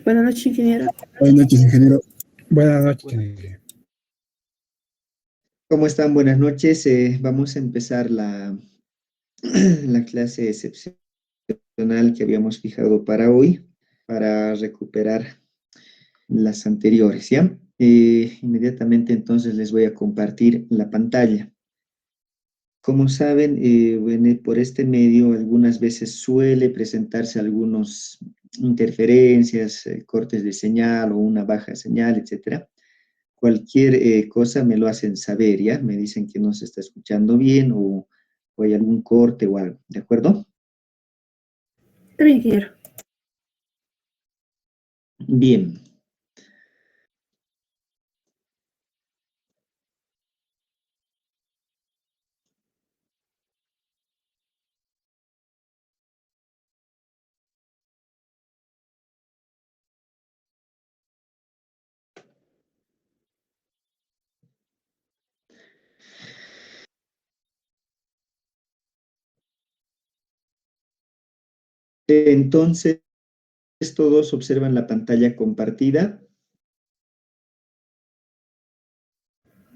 Buenas noches, ingeniero. Buenas noches, ingeniero. Buenas noches, ingeniero. ¿Cómo están? Buenas noches. Vamos a empezar la clase excepcional que habíamos fijado para hoy, para recuperar las anteriores, ¿ya? Inmediatamente entonces les voy a compartir la pantalla. Como saben, bueno, por este medio algunas veces suele presentarse algunas interferencias, cortes de señal o una baja señal, etcétera. Cualquier cosa me lo hacen saber, ¿ya? Me dicen que no se está escuchando bien o hay algún corte o algo, ¿de acuerdo? Está bien, ingeniero. Bien. Entonces, todos observan la pantalla compartida.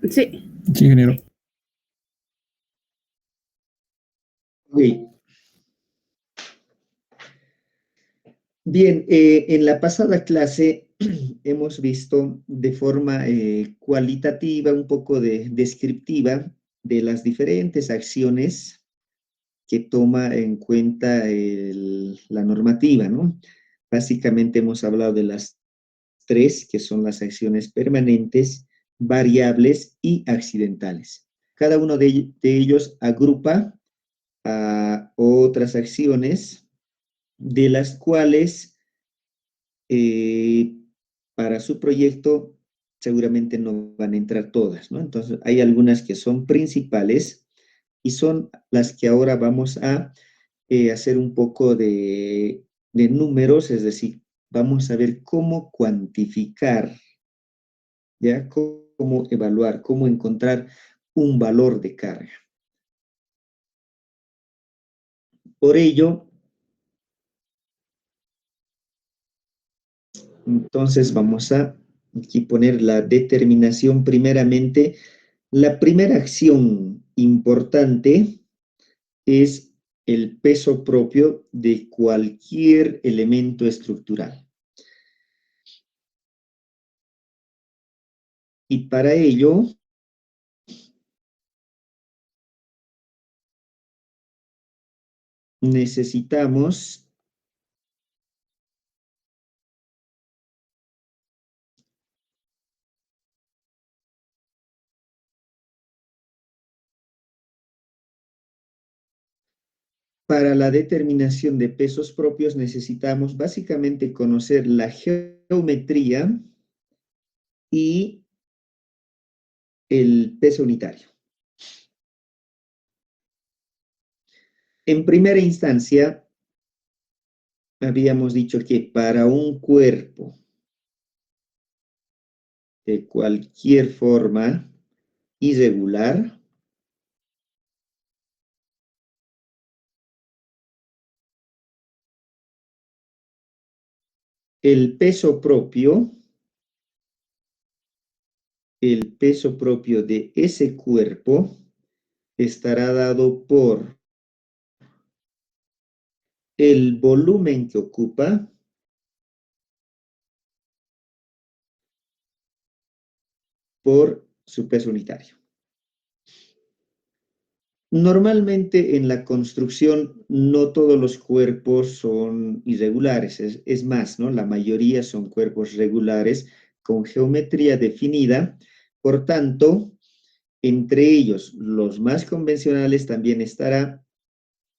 Sí. Sí, ingeniero. Ok. Bien, en la pasada clase hemos visto de forma cualitativa, un poco descriptiva, de las diferentes acciones que toma en cuenta la normativa, ¿no? Básicamente hemos hablado de las tres, que son las acciones permanentes, variables y accidentales. Cada uno de ellos agrupa a otras acciones de las cuales para su proyecto seguramente no van a entrar todas, ¿no? Entonces, hay algunas que son principales y son las que ahora vamos a hacer un poco de números, es decir, vamos a ver cómo cuantificar, ¿ya? Cómo evaluar, cómo encontrar un valor de carga. Por ello, entonces vamos a aquí poner la determinación primeramente. La primera acción importante es el peso propio de cualquier elemento estructural. Y para ello, necesitamos para la determinación de pesos propios necesitamos básicamente conocer la geometría y el peso unitario. En primera instancia, habíamos dicho que para un cuerpo de cualquier forma irregular, el peso propio de ese cuerpo estará dado por el volumen que ocupa por su peso unitario. Normalmente en la construcción no todos los cuerpos son irregulares, es más, ¿no? La mayoría son cuerpos regulares con geometría definida, por tanto, entre ellos, los más convencionales, también estará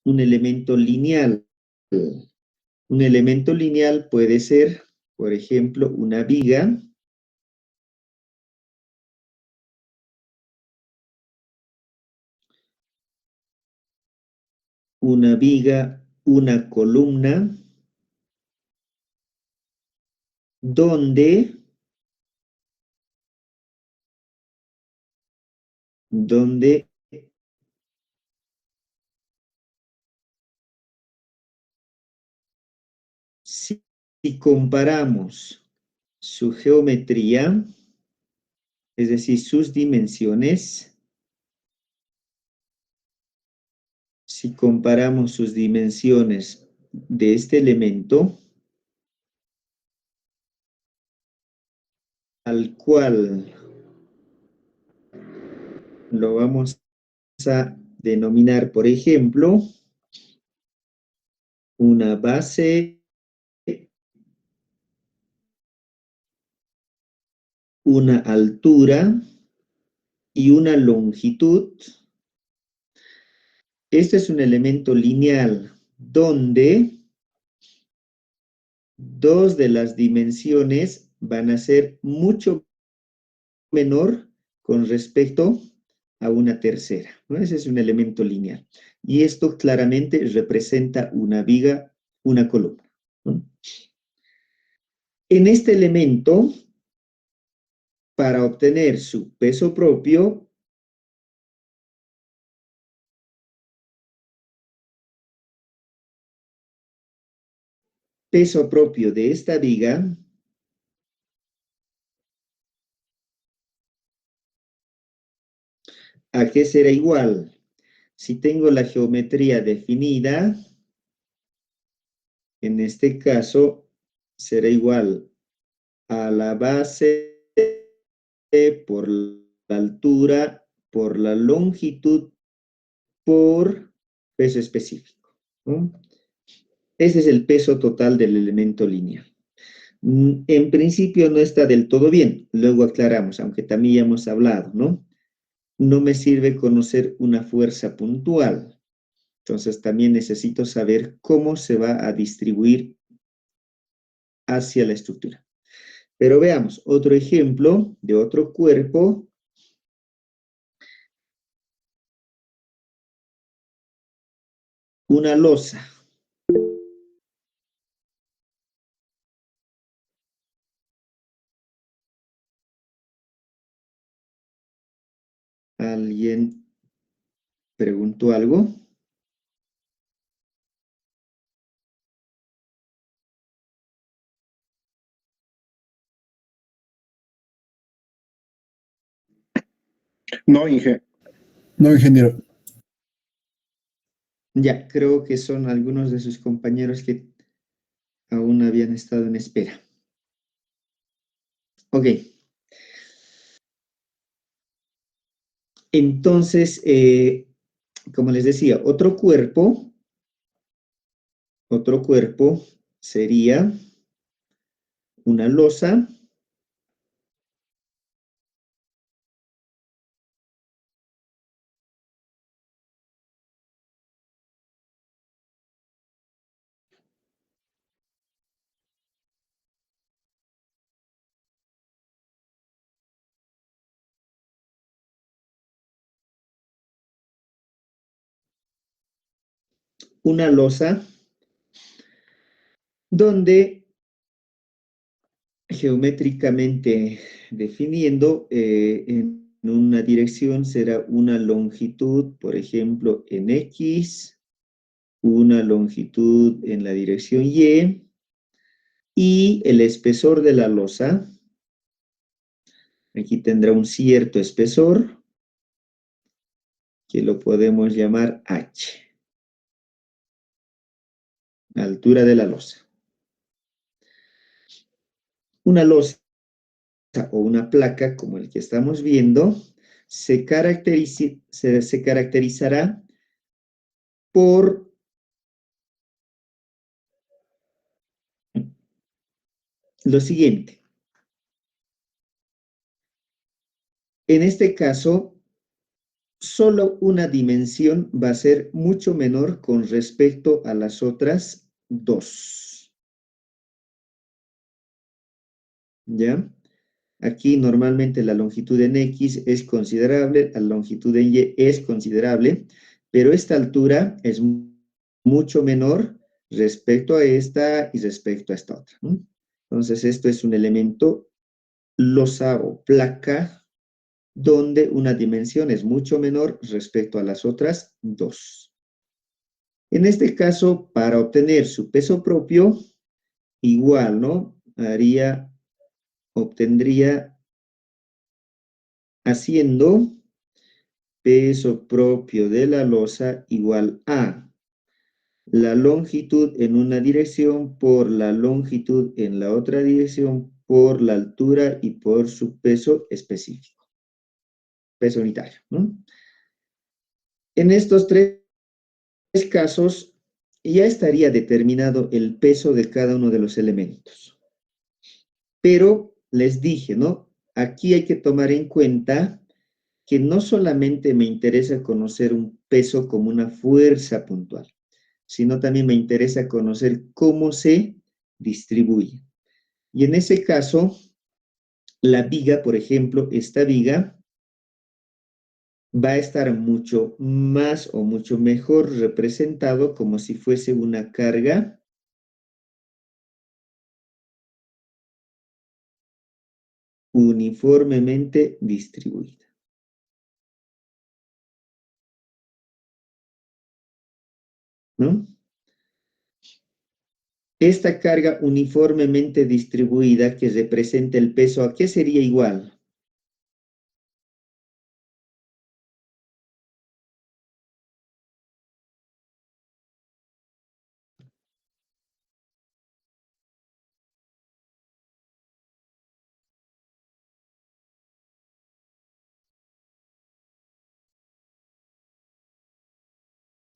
un elemento lineal. Un elemento lineal puede ser, por ejemplo, una viga, una columna, donde Si comparamos su geometría, es decir, sus dimensiones, si comparamos sus dimensiones de este elemento, al cual lo vamos a denominar, por ejemplo, una base, una altura y una longitud. Este es un elemento lineal donde dos de las dimensiones van a ser mucho menor con respecto a una tercera, ¿no? Ese es un elemento lineal. Y esto claramente representa una viga, una columna, ¿no? En este elemento, para obtener su peso propio, de esta viga, ¿a qué será igual? Si tengo la geometría definida, en este caso será igual a la base por la altura, por la longitud, por peso específico, ¿no? Ese es el peso total del elemento lineal. En principio no está del todo bien, luego aclaramos, aunque también ya hemos hablado, ¿no? No me sirve conocer una fuerza puntual, entonces también necesito saber cómo se va a distribuir hacia la estructura. Pero veamos otro ejemplo de otro cuerpo. Una losa. ¿Alguien preguntó algo? No, no, ingeniero. Ya, creo que son algunos de sus compañeros que aún habían estado en espera. Ok. Entonces, como les decía, otro cuerpo sería una losa. Una losa donde geométricamente definiendo, en una dirección será una longitud, por ejemplo, en X, una longitud en la dirección y el espesor de la losa, aquí tendrá un cierto espesor, que lo podemos llamar H, altura de la losa. Una losa o una placa, como el que estamos viendo, se caracterizará por lo siguiente. En este caso, solo una dimensión va a ser mucho menor con respecto a las otras dos. ¿Ya? Aquí normalmente la longitud en X es considerable, la longitud en Y es considerable, pero esta altura es mucho menor respecto a esta y respecto a esta otra, ¿no? Entonces esto es un elemento losa o placa donde una dimensión es mucho menor respecto a las otras dos. En este caso, para obtener su peso propio, igual, ¿no? Obtendría haciendo peso propio de la losa igual a la longitud en una dirección por la longitud en la otra dirección por la altura y por su peso específico, peso unitario, ¿no? En estos tres casos ya estaría determinado el peso de cada uno de los elementos. Pero les dije, ¿no? Aquí hay que tomar en cuenta que no solamente me interesa conocer un peso como una fuerza puntual, sino también me interesa conocer cómo se distribuye. Y en ese caso, la viga, por ejemplo, esta viga va a estar mucho más o mucho mejor representado como si fuese una carga uniformemente distribuida, ¿no? Esta carga uniformemente distribuida que representa el peso, ¿a qué sería igual?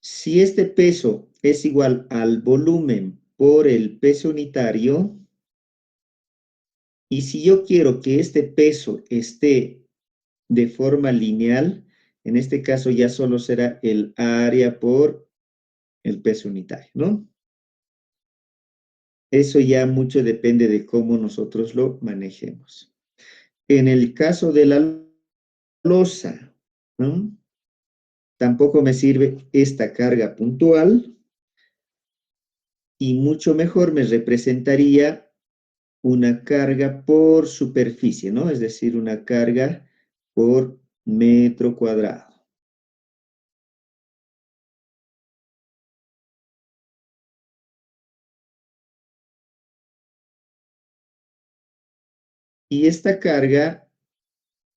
Si este peso es igual al volumen por el peso unitario, y si yo quiero que este peso esté de forma lineal, en este caso ya solo será el área por el peso unitario, ¿no? Eso ya mucho depende de cómo nosotros lo manejemos. En el caso de la losa, ¿no? Tampoco me sirve esta carga puntual y mucho mejor me representaría una carga por superficie, ¿no? Es decir, una carga por metro cuadrado. Y esta carga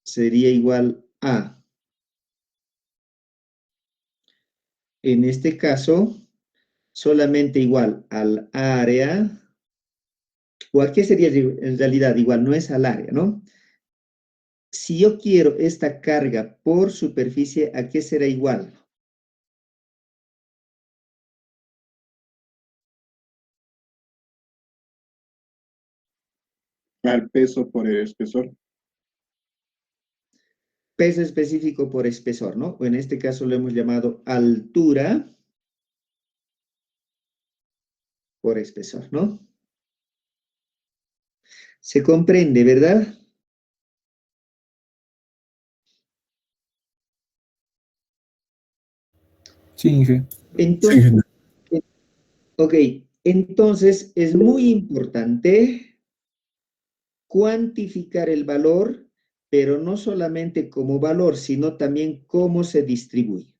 sería igual a, en este caso, solamente igual al área, o a qué sería en realidad igual, no es al área, ¿no? Si yo quiero esta carga por superficie, ¿a qué será igual? Al peso por el espesor. Peso específico por espesor, ¿no? O en este caso lo hemos llamado altura por espesor, ¿no? Se comprende, ¿verdad? Sí, Inge. Entonces, ok, entonces es muy importante cuantificar el valor, pero no solamente como valor, sino también cómo se distribuye.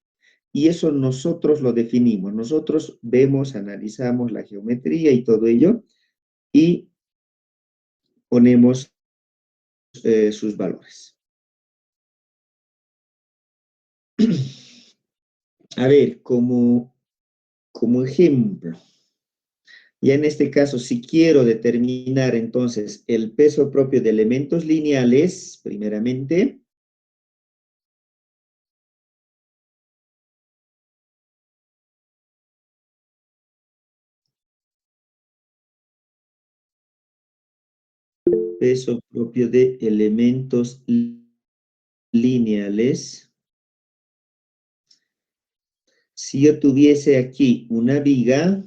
Y eso nosotros lo definimos. Nosotros vemos, analizamos la geometría y todo ello y ponemos sus valores. A ver, como ejemplo, ya en este caso, si quiero determinar entonces el peso propio de elementos lineales, primeramente, peso propio de elementos lineales. Si yo tuviese aquí una viga,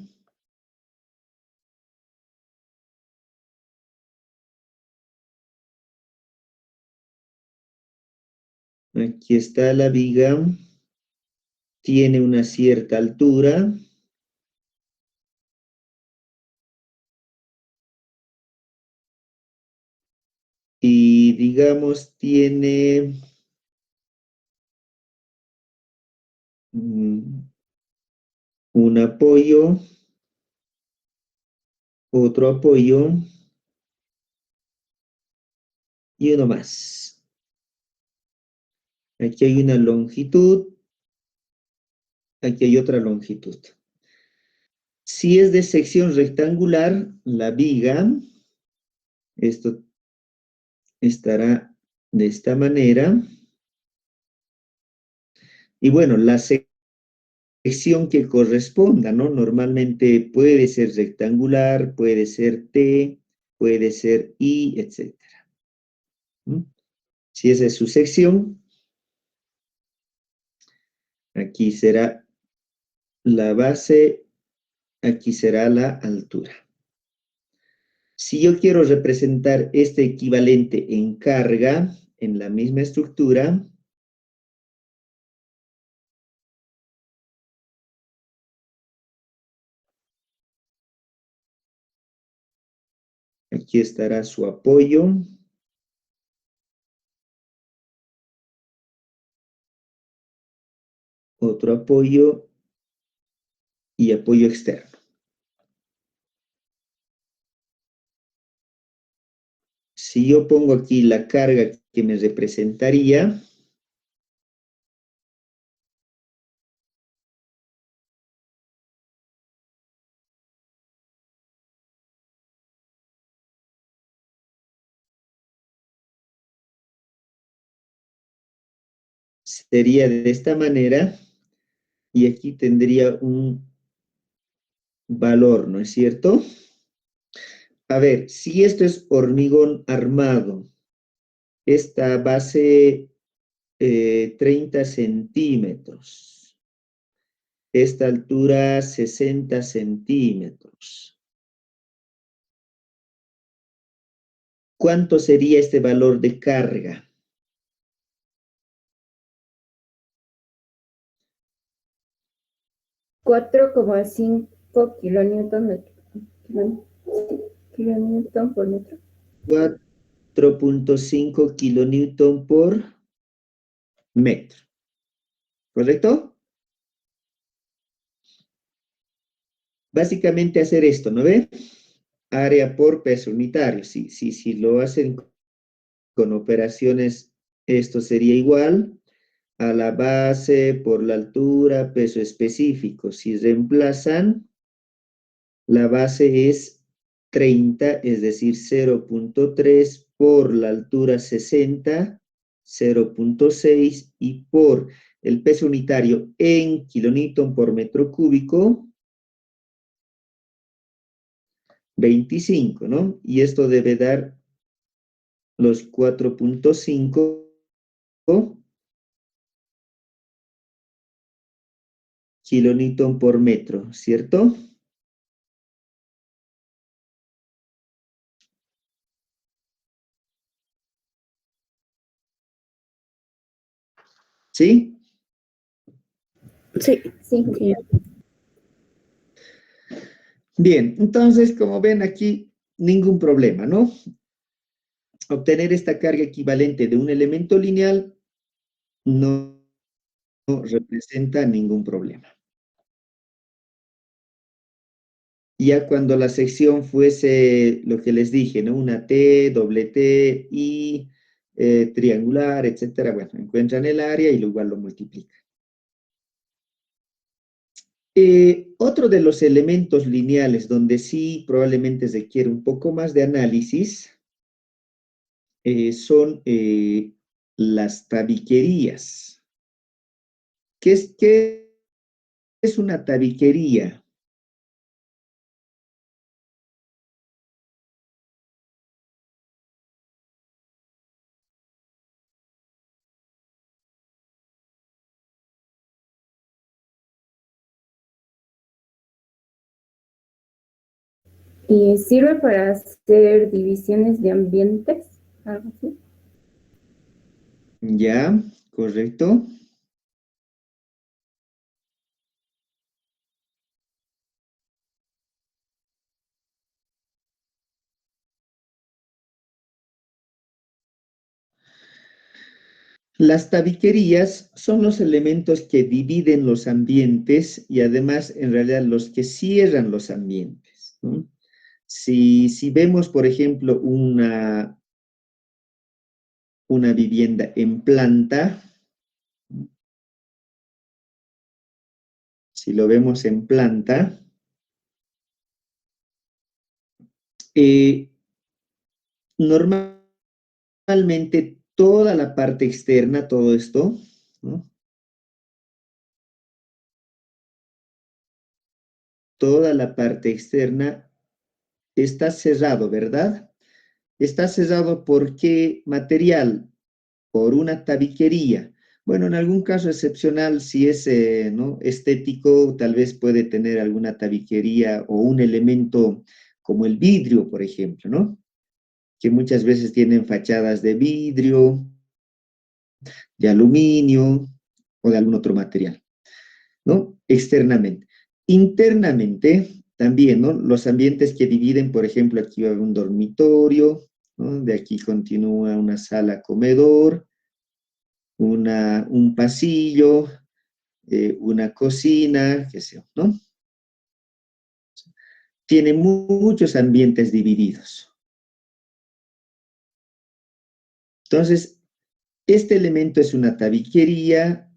aquí está la viga, tiene una cierta altura, y digamos tiene un apoyo otro apoyo y uno más. Aquí hay una longitud, aquí hay otra longitud. Si es de sección rectangular, la viga, esto estará de esta manera. Y bueno, la sección que corresponda, ¿no? Normalmente puede ser rectangular, puede ser T, puede ser I, etc. Si esa es su sección, aquí será la base, aquí será la altura. Si yo quiero representar este equivalente en carga, en la misma estructura, aquí estará su apoyo. Otro apoyo y apoyo externo. Si yo pongo aquí la carga que me representaría, sería de esta manera, y aquí tendría un valor, ¿no es cierto? A ver, si esto es hormigón armado, esta base 30 centímetros, esta altura 60 centímetros. ¿Cuánto sería este valor de carga? $4,5 kilonewton por metro. 4.5 kilonewton por metro. ¿Correcto? Básicamente hacer esto, ¿no ve? Área por peso unitario. Si lo hacen con operaciones, esto sería igual a la base por la altura, peso específico. Si reemplazan, la base es 30, es decir, 0.3 por la altura 60, 0.6 y por el peso unitario en kilonewton por metro cúbico, 25, ¿no? Y esto debe dar los 4.5 kilonewton por metro, ¿cierto? ¿Sí? Sí, Sí. ingeniero. Bien, entonces, como ven aquí, ningún problema, ¿no? Obtener esta carga equivalente de un elemento lineal no representa ningún problema. Ya cuando la sección fuese lo que les dije, ¿no? Una T, doble T, I, triangular, etcétera, bueno, encuentran el área y igual lo multiplican. Otro de los elementos lineales donde sí probablemente requiere un poco más de análisis son las tabiquerías. ¿Qué es una tabiquería? Y sirve para hacer divisiones de ambientes, algo así. Ya, correcto. Las tabiquerías son los elementos que dividen los ambientes y además en realidad los que cierran los ambientes, ¿no? Si vemos, por ejemplo, una vivienda en planta, si lo vemos en planta, normalmente toda la parte externa, todo esto, ¿no? Toda la parte externa está cerrado, ¿verdad? Está cerrado ¿por qué material? Por una tabiquería. Bueno, en algún caso excepcional, si es ¿no? estético, tal vez puede tener alguna tabiquería o un elemento como el vidrio, por ejemplo, ¿no? Que muchas veces tienen fachadas de vidrio, de aluminio o de algún otro material, ¿no? Externamente. Internamente, también, ¿no? Los ambientes que dividen, por ejemplo, aquí va a haber un dormitorio, ¿no? De aquí continúa una sala comedor, un pasillo, una cocina, qué sé yo, ¿no? Tiene muchos ambientes divididos. Entonces, este elemento es una tabiquería,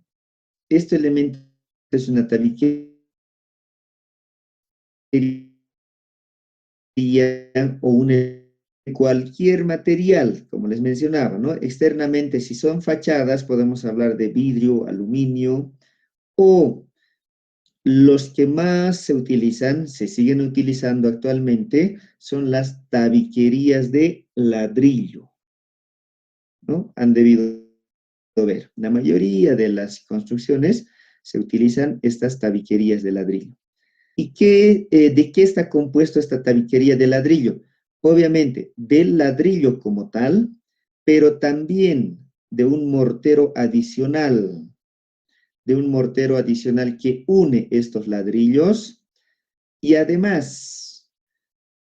este elemento es una tabiquería o cualquier material, como les mencionaba, ¿no? Externamente, si son fachadas, podemos hablar de vidrio, aluminio, o los que más se utilizan, se siguen utilizando actualmente, son las tabiquerías de ladrillo, ¿no? Han debido ver. La mayoría de las construcciones se utilizan estas tabiquerías de ladrillo. ¿Y de qué está compuesto esta tabiquería de ladrillo? Obviamente, del ladrillo como tal, pero también de un mortero adicional que une estos ladrillos. Y además,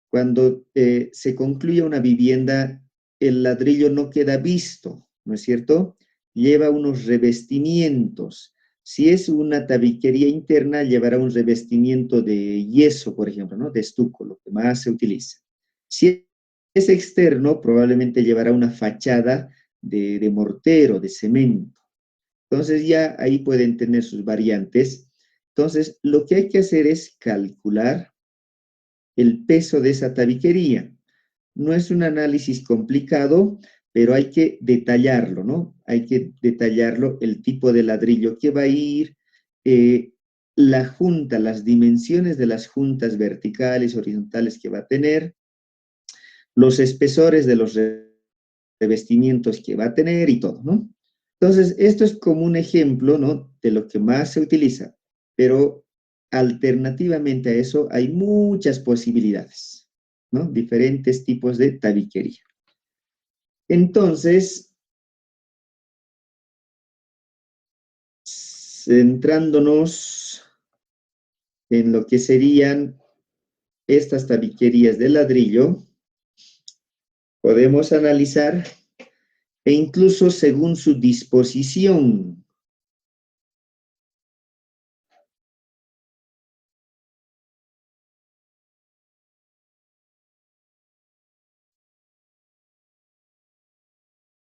cuando se concluye una vivienda, el ladrillo no queda visto, ¿no es cierto? Lleva unos revestimientos. Si es una tabiquería interna, llevará un revestimiento de yeso, por ejemplo, ¿no? De estuco, lo que más se utiliza. Si es externo, probablemente llevará una fachada de mortero, de cemento. Entonces ya ahí pueden tener sus variantes. Entonces, lo que hay que hacer es calcular el peso de esa tabiquería. No es un análisis complicado, pero hay que detallarlo, ¿no? Hay que detallarlo, el tipo de ladrillo que va a ir, la junta, las dimensiones de las juntas verticales, horizontales que va a tener, los espesores de los revestimientos que va a tener y todo, ¿no? Entonces, esto es como un ejemplo, ¿no? De lo que más se utiliza, pero alternativamente a eso hay muchas posibilidades, ¿no? Diferentes tipos de tabiquería. Entonces, centrándonos en lo que serían estas tabiquerías de ladrillo, podemos analizar e incluso según su disposición.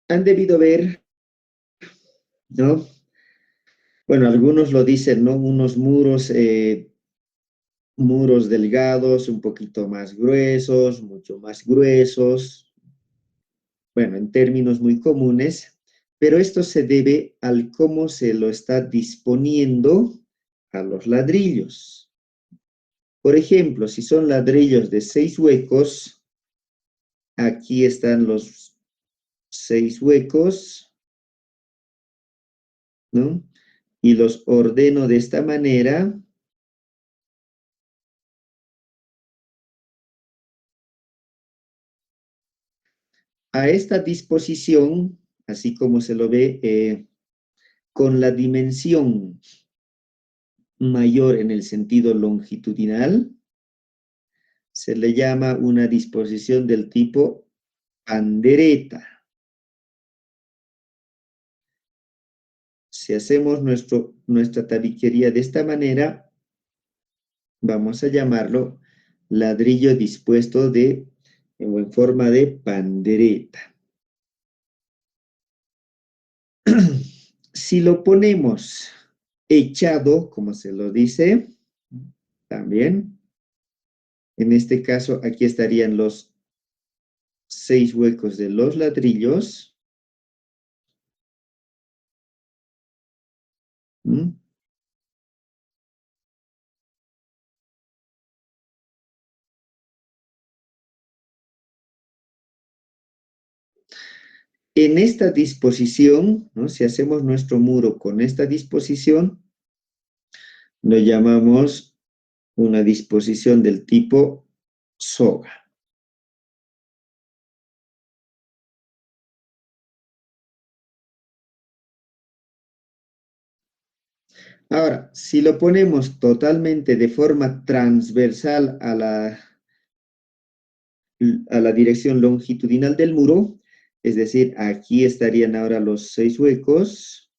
Han debido ver, ¿no? Bueno, algunos lo dicen, ¿no? Unos muros delgados, un poquito más gruesos, mucho más gruesos, bueno, en términos muy comunes, pero esto se debe al cómo se lo está disponiendo a los ladrillos. Por ejemplo, si son ladrillos de 6 huecos, aquí están los 6 huecos, ¿no? Y los ordeno de esta manera. A esta disposición, así como se lo ve, con la dimensión mayor en el sentido longitudinal, se le llama una disposición del tipo pandereta. Si hacemos nuestra tabiquería de esta manera, vamos a llamarlo ladrillo dispuesto o en forma de pandereta. Si lo ponemos echado, como se lo dice, también, en este caso aquí estarían los 6 huecos de los ladrillos. ¿Mm? En esta disposición, ¿no? Si hacemos nuestro muro con esta disposición, lo llamamos una disposición del tipo soga. Ahora, si lo ponemos totalmente de forma transversal a la dirección longitudinal del muro, es decir, aquí estarían ahora los 6 huecos.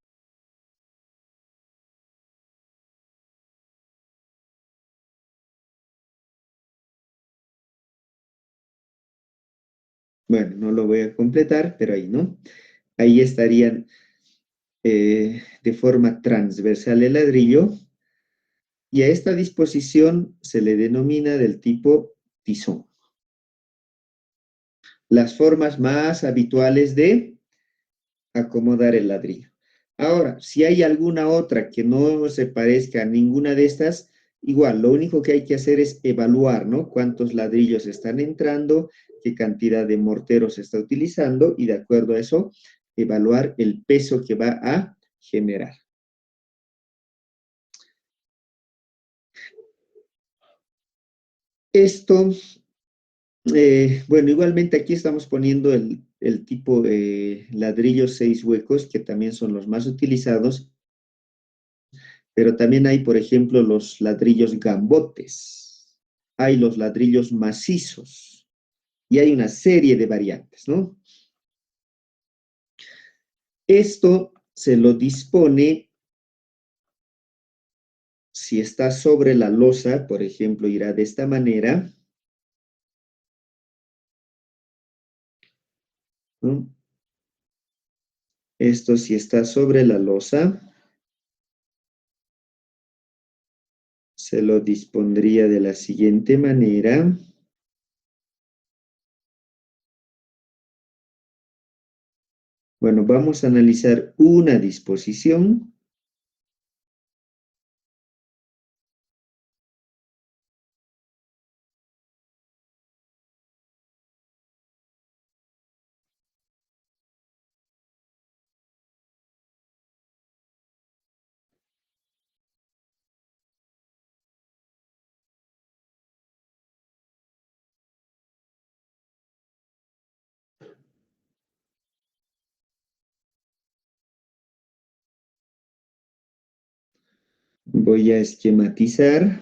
Bueno, no lo voy a completar, pero ahí, ¿no? Ahí estarían de forma transversal el ladrillo, y a esta disposición se le denomina del tipo tizón. Las formas más habituales de acomodar el ladrillo. Ahora, si hay alguna otra que no se parezca a ninguna de estas, igual, lo único que hay que hacer es evaluar, ¿no? Cuántos ladrillos están entrando, qué cantidad de mortero se está utilizando, y de acuerdo a eso, evaluar el peso que va a generar. Esto, bueno, igualmente aquí estamos poniendo el tipo de ladrillos 6 huecos, que también son los más utilizados, pero también hay, por ejemplo, los ladrillos gambotes, hay los ladrillos macizos, y hay una serie de variantes, ¿no? Esto se lo dispone, si está sobre la losa, por ejemplo, irá de esta manera, ¿no? Esto si está sobre la losa, se lo dispondría de la siguiente manera. Bueno, vamos a analizar una disposición. Voy a esquematizar.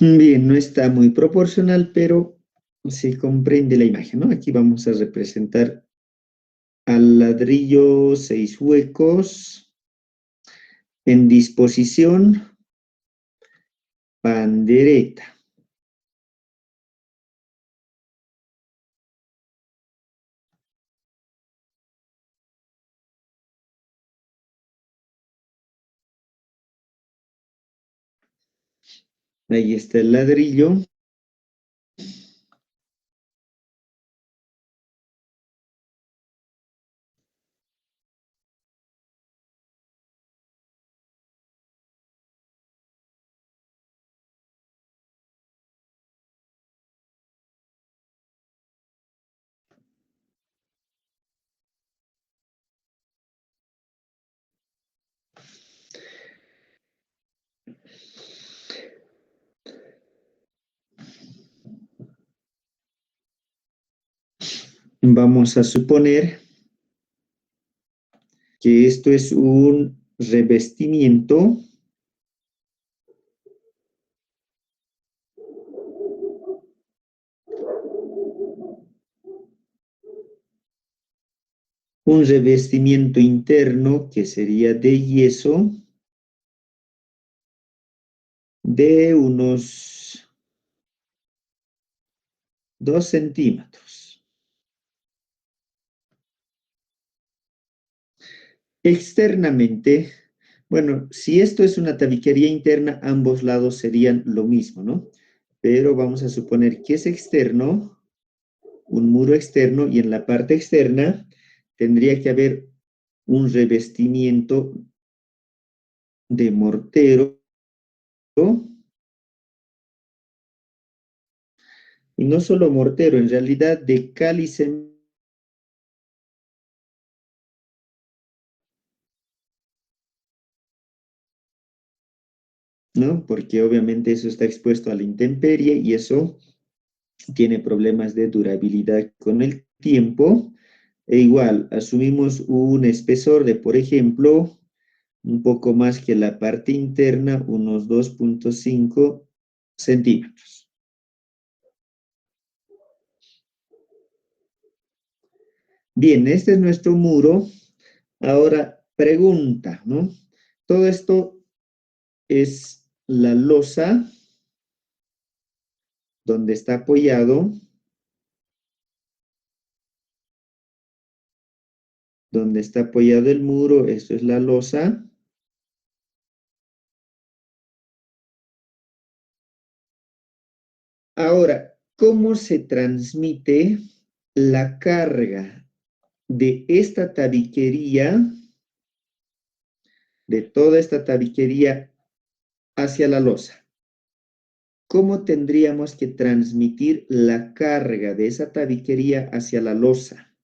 Bien, no está muy proporcional, pero se comprende la imagen, ¿no? Aquí vamos a representar Al ladrillo 6 huecos. En disposición, pandereta. Ahí está el ladrillo. Vamos a suponer que esto es un revestimiento interno que sería de yeso de unos 2 centímetros. Externamente, bueno, si esto es una tabiquería interna, ambos lados serían lo mismo, ¿no? Pero vamos a suponer que es externo, un muro externo, y en la parte externa tendría que haber un revestimiento de mortero, y no solo mortero, en realidad de cal y cemento, ¿no? Porque obviamente eso está expuesto a la intemperie y eso tiene problemas de durabilidad con el tiempo. E igual, asumimos un espesor de, por ejemplo, un poco más que la parte interna, unos 2.5 centímetros. Bien, este es nuestro muro. Ahora, pregunta, ¿no? Todo esto es la losa donde está apoyado, el muro, esto es la losa. Ahora, ¿cómo se transmite la carga de esta tabiquería, de toda esta tabiquería hacia la losa? ¿Cómo tendríamos que transmitir la carga de esa tabiquería hacia la losa?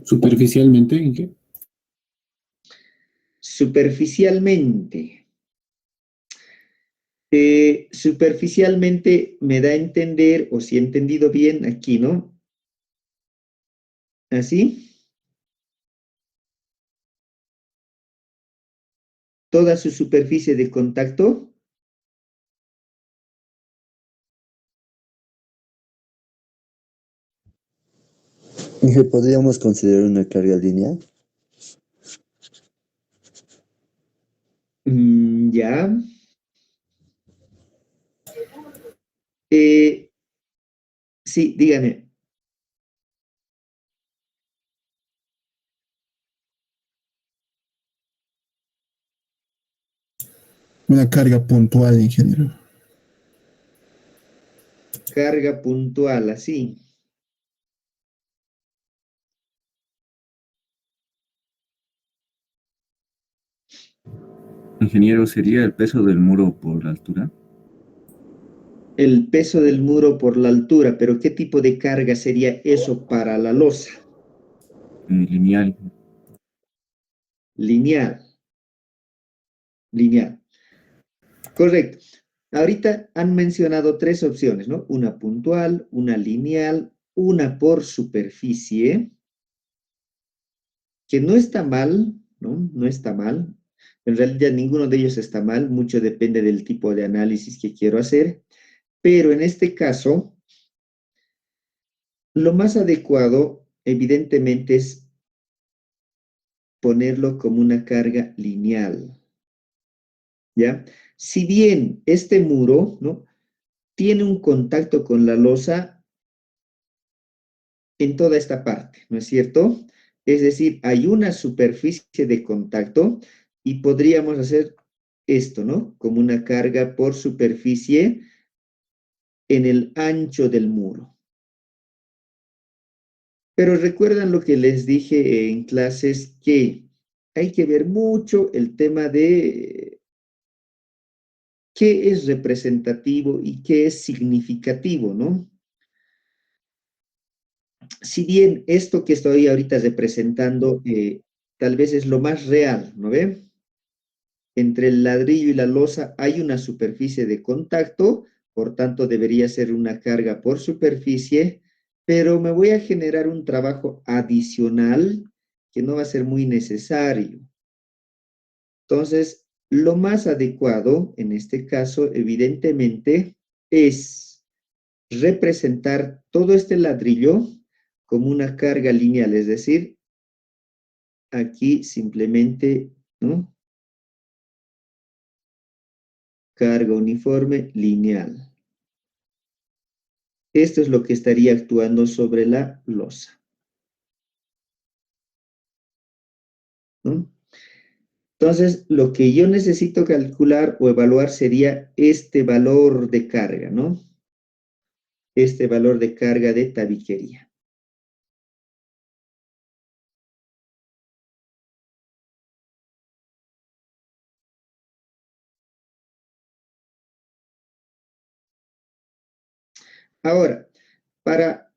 Superficialmente, ¿en qué? Superficialmente. Superficialmente me da a entender, o si he entendido bien aquí, ¿no? ¿Así? Toda su superficie de contacto. ¿Podríamos considerar una carga lineal? Ya. Sí, dígame. Una carga puntual, ingeniero. Carga puntual, así. Ingeniero, ¿sería el peso del muro por la altura? El peso del muro por la altura, pero ¿qué tipo de carga sería eso para la losa? Lineal. Lineal. Lineal. Correcto. Ahorita han mencionado 3 opciones, ¿no? Una puntual, una lineal, una por superficie, que no está mal, ¿no? No está mal. En realidad ninguno de ellos está mal, mucho depende del tipo de análisis que quiero hacer, pero en este caso, lo más adecuado, evidentemente, es ponerlo como una carga lineal, ¿ya? Si bien este muro, ¿no?, tiene un contacto con la losa en toda esta parte, ¿no es cierto? Es decir, hay una superficie de contacto y podríamos hacer esto, ¿no?, como una carga por superficie en el ancho del muro. Pero recuerdan lo que les dije en clases, que hay que ver mucho el tema de qué es representativo y qué es significativo, ¿no? Si bien esto que estoy ahorita representando tal vez es lo más real, ¿no ve? Entre el ladrillo y la losa hay una superficie de contacto, por tanto debería ser una carga por superficie, pero me voy a generar un trabajo adicional que no va a ser muy necesario. Entonces, lo más adecuado en este caso, evidentemente, es representar todo este ladrillo como una carga lineal, es decir, aquí simplemente, ¿no?, carga uniforme lineal. Esto es lo que estaría actuando sobre la losa, ¿no? Entonces, lo que yo necesito calcular o evaluar sería este valor de carga, ¿no? Este valor de carga de tabiquería. Ahora, para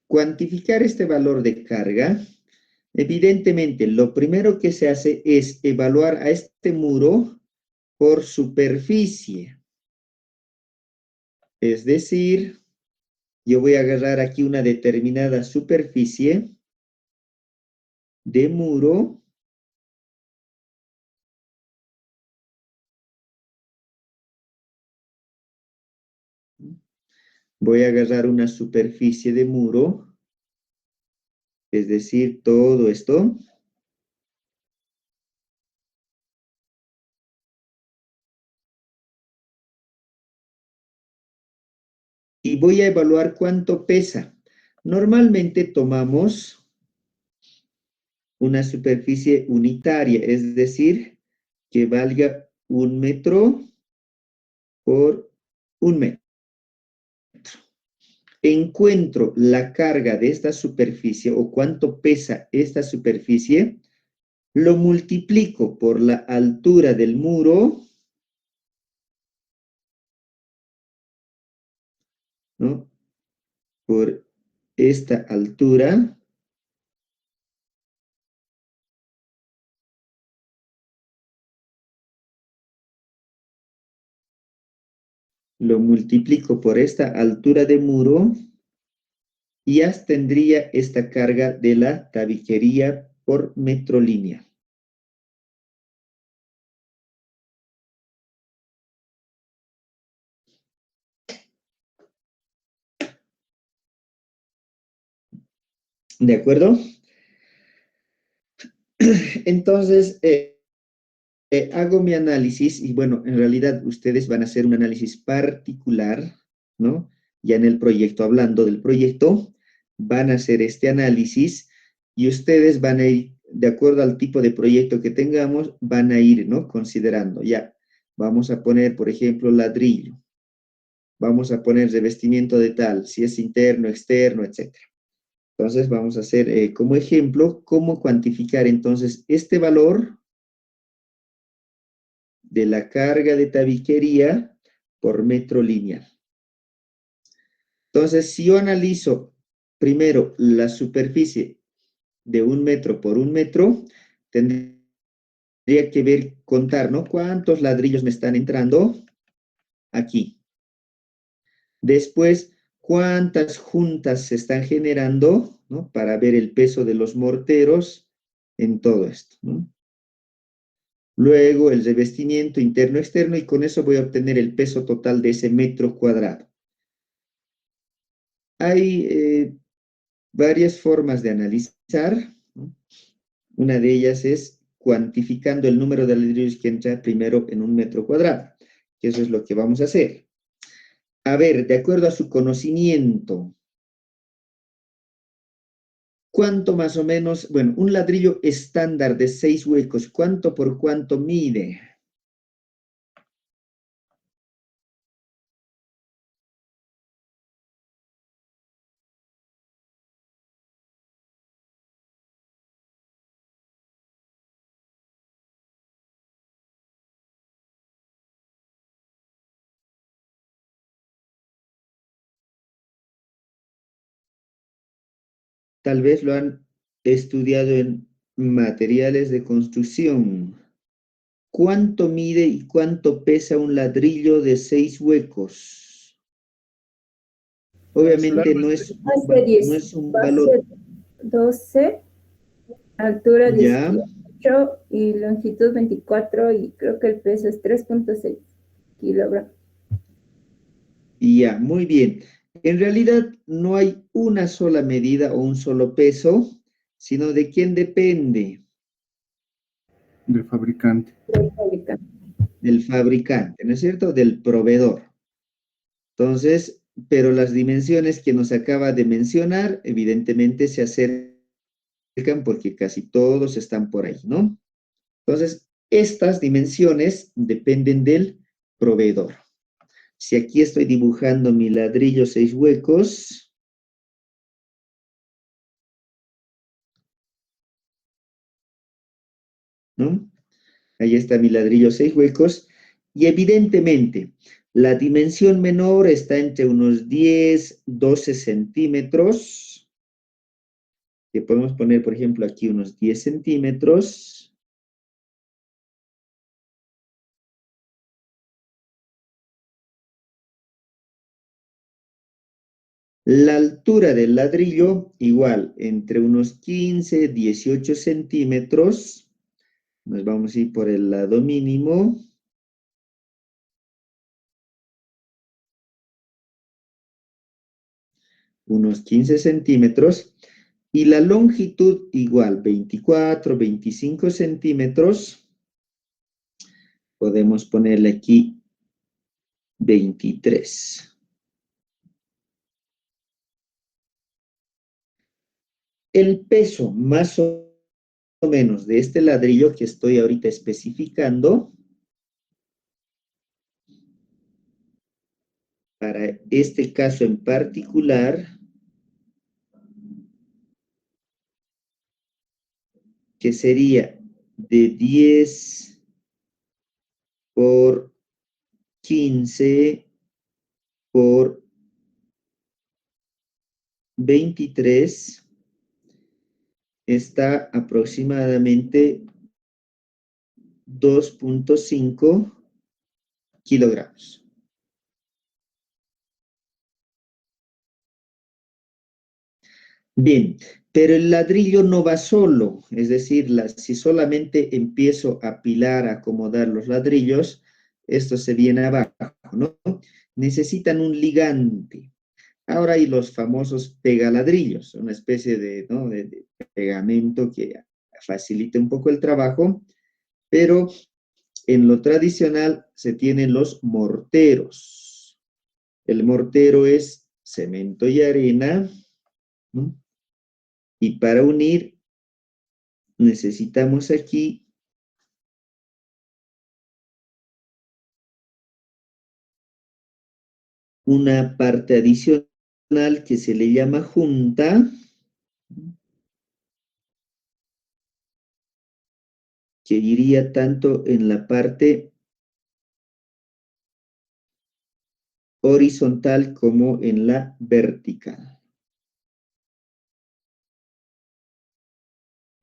cuantificar este valor de carga, evidentemente, lo primero que se hace es evaluar a este muro por superficie. Es decir, yo voy a agarrar aquí una determinada superficie de muro voy a agarrar una superficie de muro, es decir, todo esto. Y voy a evaluar cuánto pesa. Normalmente tomamos una superficie unitaria, es decir, que valga 1 metro por 1 metro. Encuentro la carga de esta superficie o cuánto pesa esta superficie, lo multiplico por la altura del muro, ¿no?, por esta altura, lo multiplico por esta altura de muro y ya tendría esta carga de la tabiquería por metro lineal. ¿De acuerdo? Entonces, hago mi análisis y bueno, en realidad ustedes van a hacer un análisis particular, ¿no? Ya en el proyecto, hablando del proyecto, van a hacer este análisis y ustedes van a ir, de acuerdo al tipo de proyecto que tengamos, van a ir, ¿no?, considerando. Ya, vamos a poner, por ejemplo, ladrillo. Vamos a poner revestimiento de tal, si es interno, externo, etc. Entonces, vamos a hacer como ejemplo, cómo cuantificar entonces este valor de la carga de tabiquería por metro lineal. Entonces, si yo analizo primero la superficie de 1 metro por 1 metro, tendría que ver, contar, ¿no?, cuántos ladrillos me están entrando aquí. Después, cuántas juntas se están generando, ¿no?, para ver el peso de los morteros en todo esto, ¿no? Luego el revestimiento interno-externo y con eso voy a obtener el peso total de ese metro cuadrado. Hay varias formas de analizar, ¿no? Una de ellas es cuantificando el número de ladrillos que entra primero en un metro cuadrado, que eso es lo que vamos a hacer. A ver, de acuerdo a su conocimiento, ¿cuánto más o menos, bueno, un ladrillo estándar de 6 huecos, cuánto por cuánto mide? Tal vez lo han estudiado en materiales de construcción. ¿Cuánto mide y cuánto pesa un ladrillo de 6 huecos? Obviamente Base no 10, es un valor, base 12, altura ¿ya? 18 y longitud 24 y creo que el peso es 3.6 kilogramos. Y ya, muy bien. En realidad no hay una sola medida o un solo peso, sino de quién depende, Del fabricante. Del fabricante. del fabricante, ¿no es cierto? Del proveedor. Entonces, pero las dimensiones que nos acaba de mencionar, evidentemente se acercan porque casi todos están por ahí, ¿no? Entonces, estas dimensiones dependen del proveedor. Si aquí estoy dibujando mi ladrillo 6 huecos, ¿no? Ahí está mi ladrillo 6 huecos. Y evidentemente, la dimensión menor está entre unos 10, 12 centímetros. Que podemos poner, por ejemplo, aquí unos 10 centímetros. La altura del ladrillo, igual, entre unos 15, 18 centímetros. Nos vamos a ir por el lado mínimo. Unos 15 centímetros. Y la longitud, igual, 24, 25 centímetros. Podemos ponerle aquí 23. El peso más o menos de este ladrillo que estoy ahorita especificando, para este caso en particular, que sería de 10 por 15 por 23, está aproximadamente 2.5 kilogramos. Bien, pero el ladrillo no va solo, es decir, si solamente empiezo a apilar, a acomodar los ladrillos, esto se viene abajo, ¿no? Necesitan un ligante. Ahora hay los famosos pegaladrillos, una especie de, ¿no?, de pegamento que facilita un poco el trabajo, pero en lo tradicional se tienen los morteros. El mortero es cemento y arena, ¿no? Y para unir necesitamos aquí una parte adicional que se le llama junta, que iría tanto en la parte horizontal como en la vertical.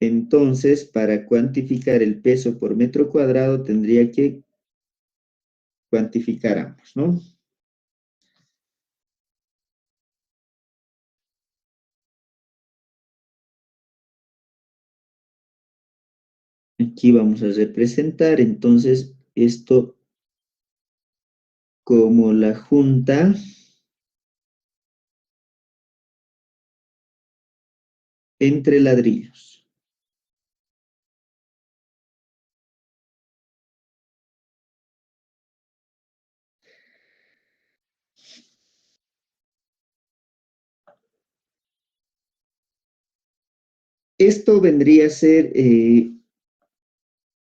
Entonces, para cuantificar el peso por metro cuadrado, tendría que cuantificar ambos, ¿no? Aquí vamos a representar entonces esto como la junta entre ladrillos. Esto vendría a ser,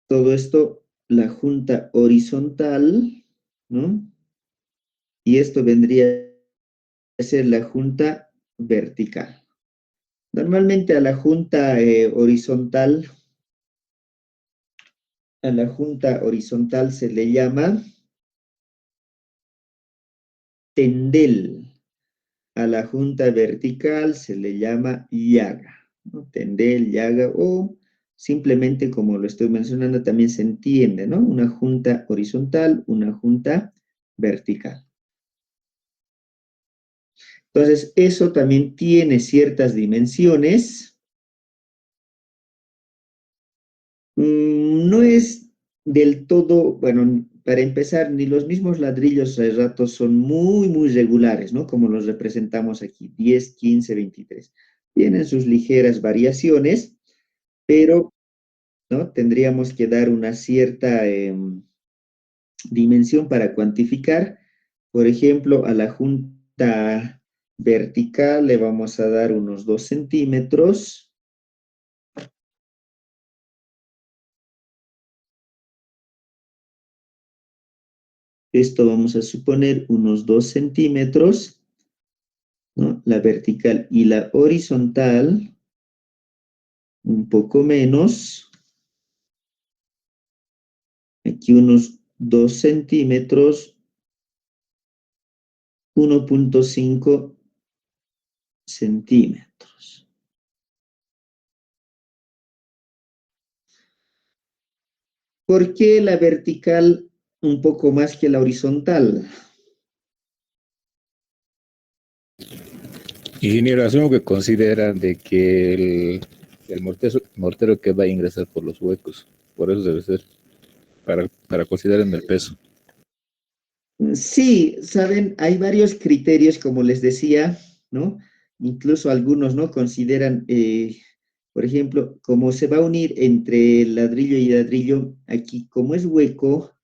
todo esto, la junta horizontal, ¿no? Y esto vendría a ser la junta vertical. Normalmente a la junta horizontal, se le llama tendel. A la junta vertical se le llama llaga, ¿no? Tendel, llaga, o simplemente como lo estoy mencionando también se entiende, ¿no? Una junta horizontal, una junta vertical. Entonces, eso también tiene ciertas dimensiones. No es del todo, bueno, para empezar, ni los mismos ladrillos a ratos son muy, muy regulares, ¿no? Como los representamos aquí, 10, 15, 23. Tienen sus ligeras variaciones, pero, ¿no? Tendríamos que dar una cierta dimensión para cuantificar. Por ejemplo, a la junta vertical le vamos a dar unos 2 centímetros. Esto vamos a suponer unos 2 centímetros, ¿no? La vertical y la horizontal, un poco menos. Aquí unos 2 centímetros, 1.5 centímetros. ¿Por qué la vertical un poco más que la horizontal? Ingeniero, asumo que consideran de que el mortero que va a ingresar por los huecos, por eso debe ser, para considerar en el peso. Sí, saben, hay varios criterios, como les decía, ¿no? Incluso algunos, ¿no? Consideran, por ejemplo, como se va a unir entre ladrillo y ladrillo, aquí como es hueco,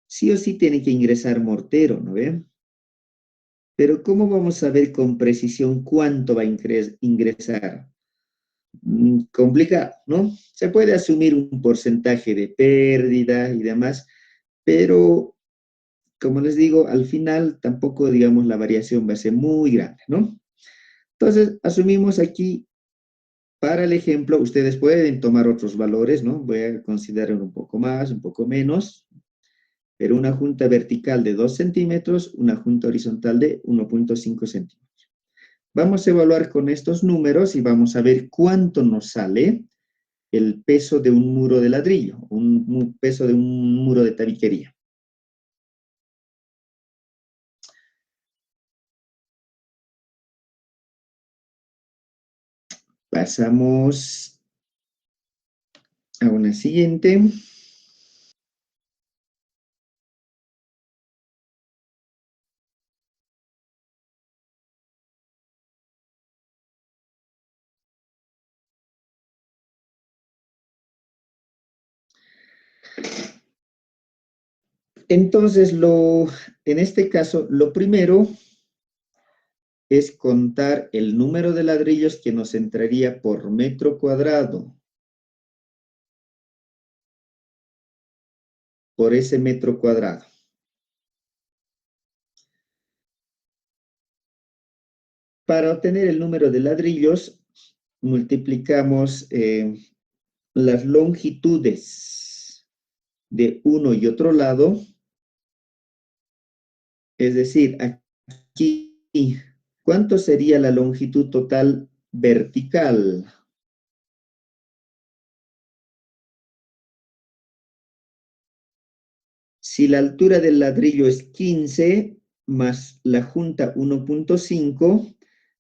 sí o sí tiene que ingresar mortero, ¿no ven? Pero ¿cómo vamos a ver con precisión cuánto va a ingresar? Complicado, ¿no? Se puede asumir un porcentaje de pérdida y demás, pero como les digo, al final tampoco, digamos, la variación va a ser muy grande, ¿no? Entonces, asumimos aquí, para el ejemplo, ustedes pueden tomar otros valores, ¿no? Voy a considerar un poco más, un poco menos, pero una junta vertical de 2 centímetros, una junta horizontal de 1.5 centímetros. Vamos a evaluar con estos números y vamos a ver cuánto nos sale el peso de un muro de ladrillo, un peso de un muro de tabiquería. Pasamos a una siguiente. Entonces, en este caso, lo primero es contar el número de ladrillos que nos entraría por metro cuadrado por ese metro cuadrado. Para obtener el número de ladrillos, multiplicamos las longitudes de uno y otro lado. Es decir, aquí, ¿cuánto sería la longitud total vertical? Si la altura del ladrillo es 15 más la junta 1.5,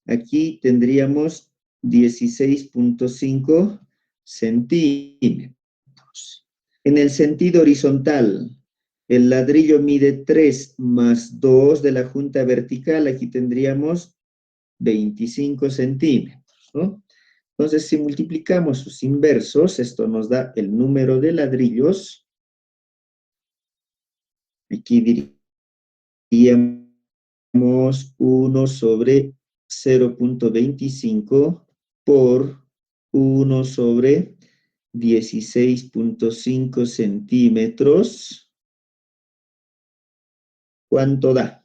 aquí tendríamos 16.5 centímetros. En el sentido horizontal, el ladrillo mide 3 más 2 de la junta vertical, aquí tendríamos 25 centímetros, ¿no? Entonces, si multiplicamos sus inversos, esto nos da el número de ladrillos. Aquí diríamos 1 sobre 0.25 por 1 sobre 16.5 centímetros. ¿Cuánto da?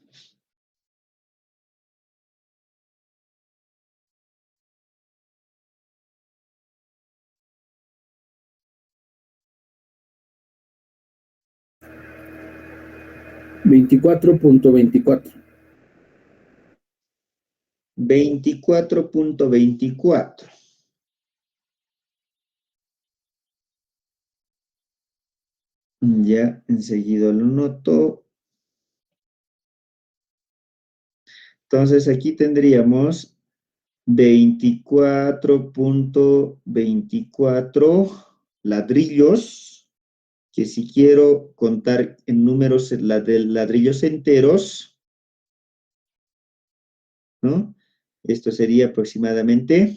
$24.24. 24.24. Ya, enseguida lo noto. Entonces, aquí tendríamos 24.24 ladrillos, que si quiero contar en números de ladrillos enteros, ¿no? Esto sería aproximadamente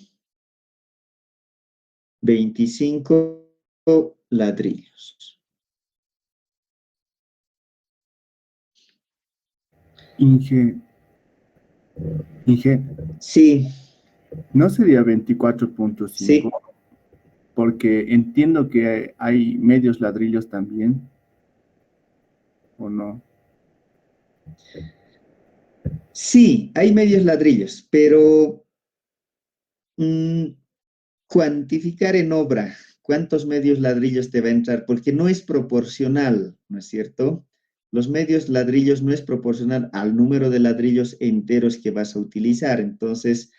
25 ladrillos. Inge, Sí, ¿no sería 24.5? sí. Porque entiendo que hay medios ladrillos también, ¿o no? Sí, hay medios ladrillos, pero cuantificar en obra cuántos medios ladrillos te va a entrar, porque no es proporcional, ¿no es cierto? Los medios ladrillos no es proporcional al número de ladrillos enteros que vas a utilizar. Entonces,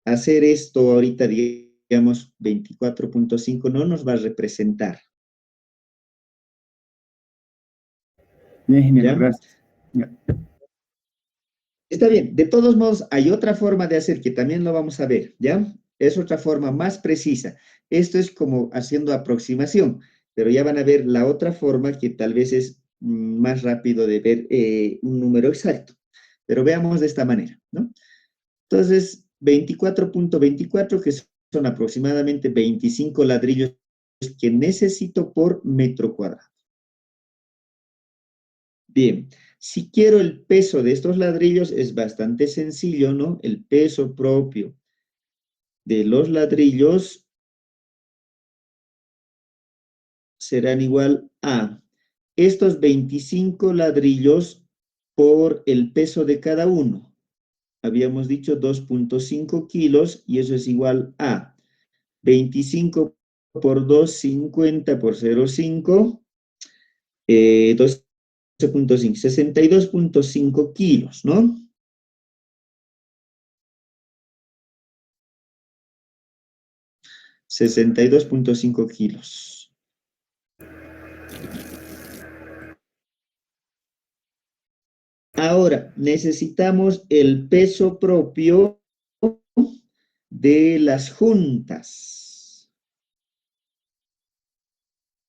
hacer esto ahorita, digamos, 24.5 no nos va a representar. Bien, ingeniero, ¿Ya? gracias. Ya. Está bien, de todos modos, hay otra forma de hacer que también lo vamos a ver, ¿ya? Es otra forma más precisa. Esto es como haciendo aproximación, pero ya van a ver la otra forma que tal vez es más rápido de ver un número exacto. Pero veamos de esta manera, ¿no? Entonces, 24.24, que son aproximadamente 25 ladrillos que necesito por metro cuadrado. Bien, si quiero el peso de estos ladrillos, es bastante sencillo, ¿no? El peso propio de los ladrillos serán igual a estos 25 ladrillos por el peso de cada uno. Habíamos dicho 2.5 kilos y eso es igual a 25 por 2, 50 por 0,5, 12.5, 62.5 kilos, ¿no? 62.5 kilos. Ahora, necesitamos el peso propio de las juntas.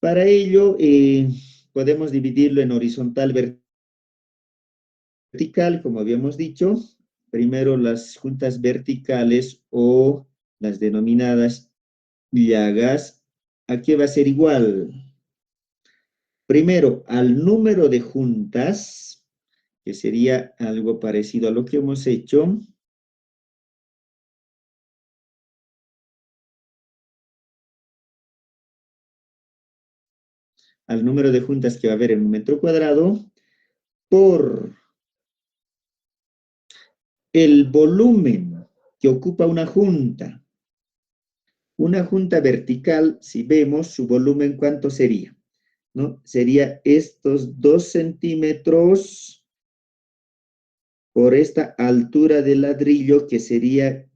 Para ello, podemos dividirlo en horizontal, vertical, como habíamos dicho. Primero las juntas verticales o las denominadas llagas. ¿A qué va a ser igual? Primero, al número de juntas, que sería algo parecido a lo que hemos hecho. Al número de juntas que va a haber en un metro cuadrado, por el volumen que ocupa una junta. Una junta vertical, si vemos su volumen, ¿cuánto sería? ¿No? Sería estos 2 centímetros por esta altura del ladrillo, que sería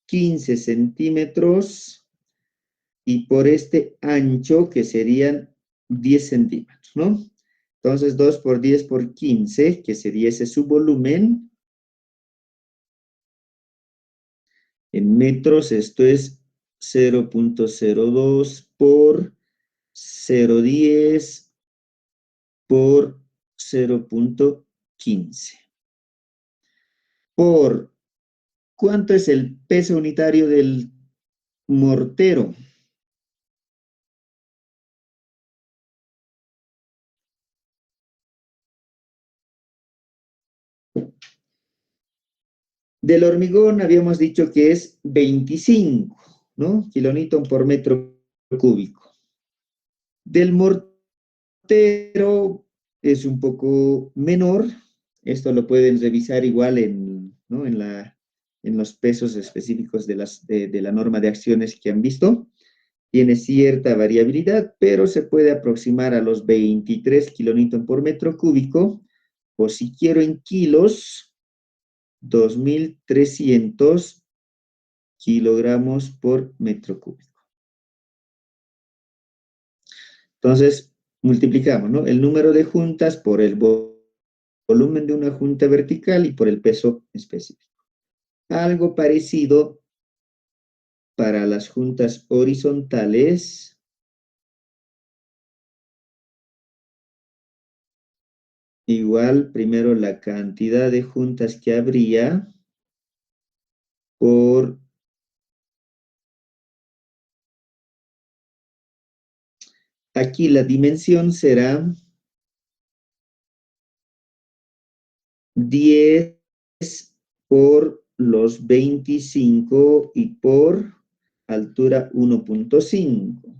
15 centímetros, y por este ancho, que serían 10 centímetros, ¿no? Entonces, 2 por 10 por 15, que sería ese su volumen. En metros, esto es 0.02 por 0,10 por 0,15. Por, ¿cuánto es el peso unitario del mortero? Del hormigón habíamos dicho que es 25, ¿no? Kilonewton por metro cúbico. Del mortero es un poco menor. Esto lo pueden revisar igual ¿no? en los pesos específicos de la norma de acciones que han visto. Tiene cierta variabilidad, pero se puede aproximar a los 23 kilonewton por metro cúbico, o si quiero en kilos, 2.300 kilogramos por metro cúbico. Entonces, multiplicamos, ¿no? El número de juntas por el volumen de una junta vertical y por el peso específico. Algo parecido para las juntas horizontales. Igual, primero la cantidad de juntas que habría por aquí la dimensión será 10 por los 25 y por altura 1.5.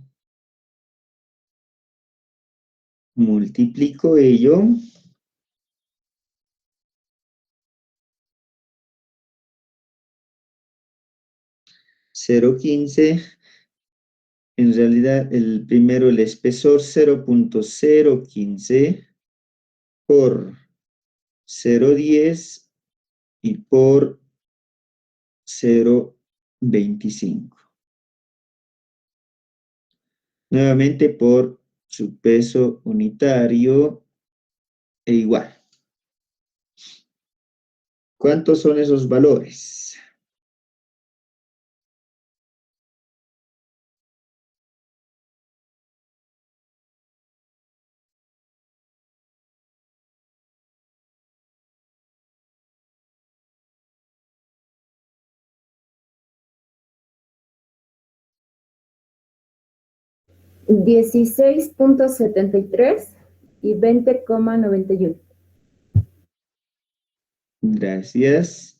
Multiplico ello. .15, en realidad el primero, el espesor 0.015 por 0.10 y por 0.25. Nuevamente por su peso unitario e igual. ¿Cuántos son esos valores? $16.73 y 20,91. Gracias.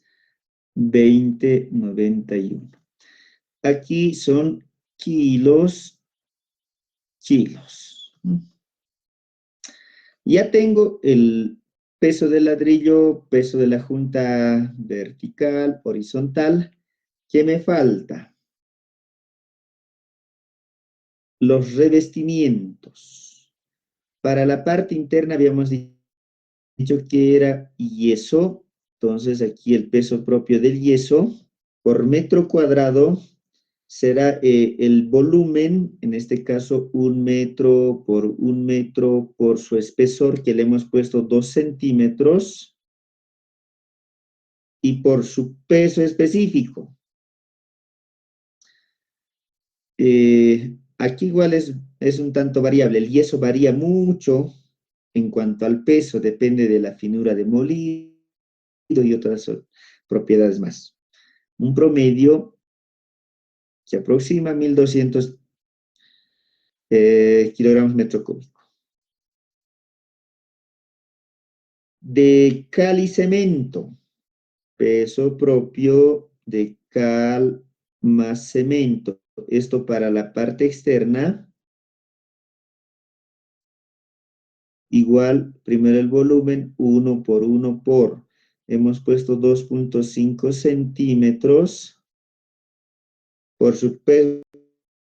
20,91. Aquí son kilos. Ya tengo el peso del ladrillo, peso de la junta vertical, horizontal. ¿Qué me falta? Los revestimientos. Para la parte interna habíamos dicho que era yeso. Entonces aquí el peso propio del yeso por metro cuadrado será el volumen, en este caso 1 metro por su espesor, que le hemos puesto 2 centímetros, y por su peso específico. Aquí igual es un tanto variable, el yeso varía mucho en cuanto al peso, depende de la finura de molido y otras propiedades más. Un promedio que aproxima 1.200 kilogramos metro cúbico. De cal y cemento, peso propio de cal más cemento. Esto para la parte externa. Igual, primero el volumen, 1 por 1 por. Hemos puesto 2.5 centímetros por su peso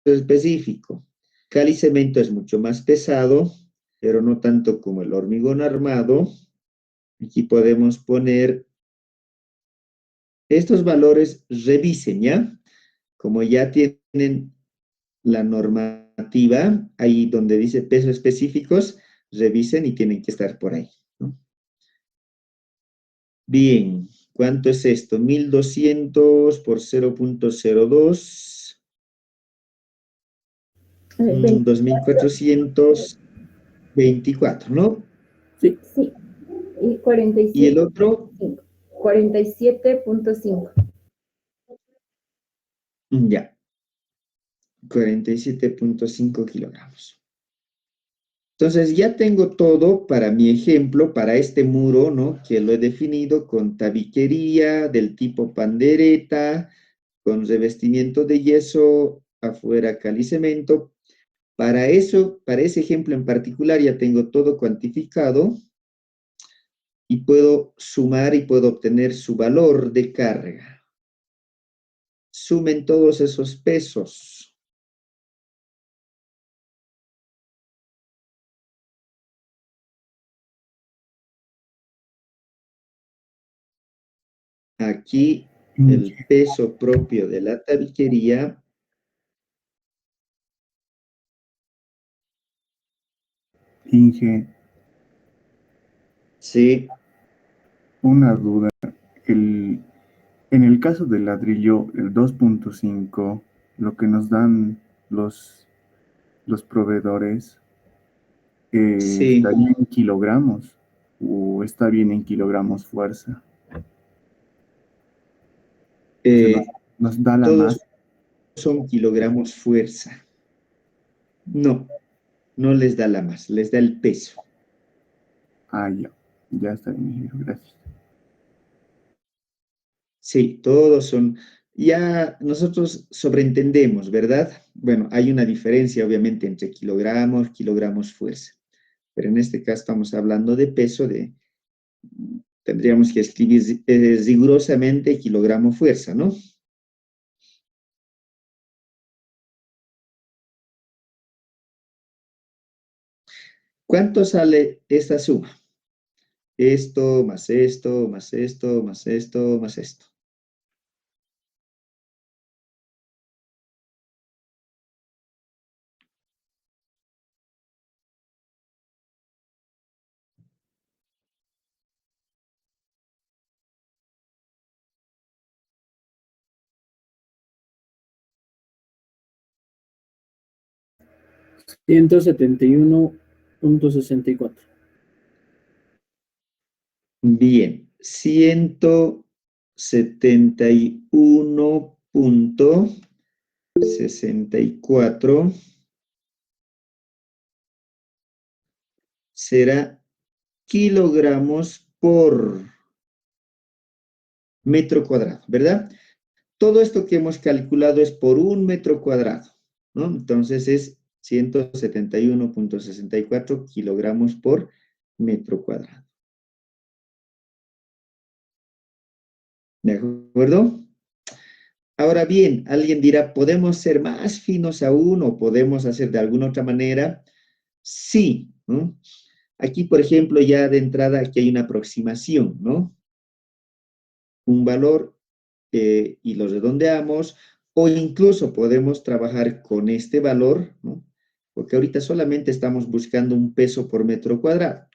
específico. Cal y cemento es mucho más pesado, pero no tanto como el hormigón armado. Aquí podemos poner estos valores, revisen, ¿ya? Como ya tienen la normativa, ahí donde dice pesos específicos, revisen y tienen que estar por ahí, ¿no? Bien, ¿cuánto es esto? 1.200 por 0.02. 20, 2424, ¿no? Sí. sí, y Y el otro, 47.5. ya, 47.5 kilogramos. Entonces ya tengo todo para mi ejemplo, para este muro, ¿no? Que lo he definido con tabiquería del tipo pandereta, con revestimiento de yeso, afuera calicemento. Para eso, para ese ejemplo en particular ya tengo todo cuantificado y puedo sumar y puedo obtener su valor de carga. Sumen todos esos pesos. Aquí el peso propio de la tabiquería. Inge, Sí, una duda. En el caso del ladrillo, el 2.5, lo que nos dan los proveedores, sí. ¿está bien en kilogramos o está bien en kilogramos fuerza? O sea, nos da la Todos masa. son kilogramos fuerza. No, no les da la masa, les da el peso. Ah, ya. Ya está bien, ingeniero. Gracias. Sí, todos son. Ya nosotros sobreentendemos, ¿verdad? Bueno, hay una diferencia obviamente entre kilogramos, fuerza. Pero en este caso estamos hablando de peso, tendríamos que escribir rigurosamente kilogramo fuerza, ¿no? ¿Cuánto sale esta suma? Esto, más esto, más esto, más esto, más esto. Ciento setenta y uno punto 64. Bien, 171.64 será kilogramos por metro cuadrado, ¿verdad? Todo esto que hemos calculado es por un metro cuadrado, ¿no? Entonces es 171.64 kilogramos por metro cuadrado. ¿De acuerdo? Ahora bien, alguien dirá, ¿podemos ser más finos aún o podemos hacer de alguna otra manera? Sí, ¿no? Aquí, por ejemplo, ya de entrada aquí hay una aproximación, ¿no? Un valor y lo redondeamos, o incluso podemos trabajar con este valor, ¿no? Porque ahorita solamente estamos buscando un peso por metro cuadrado.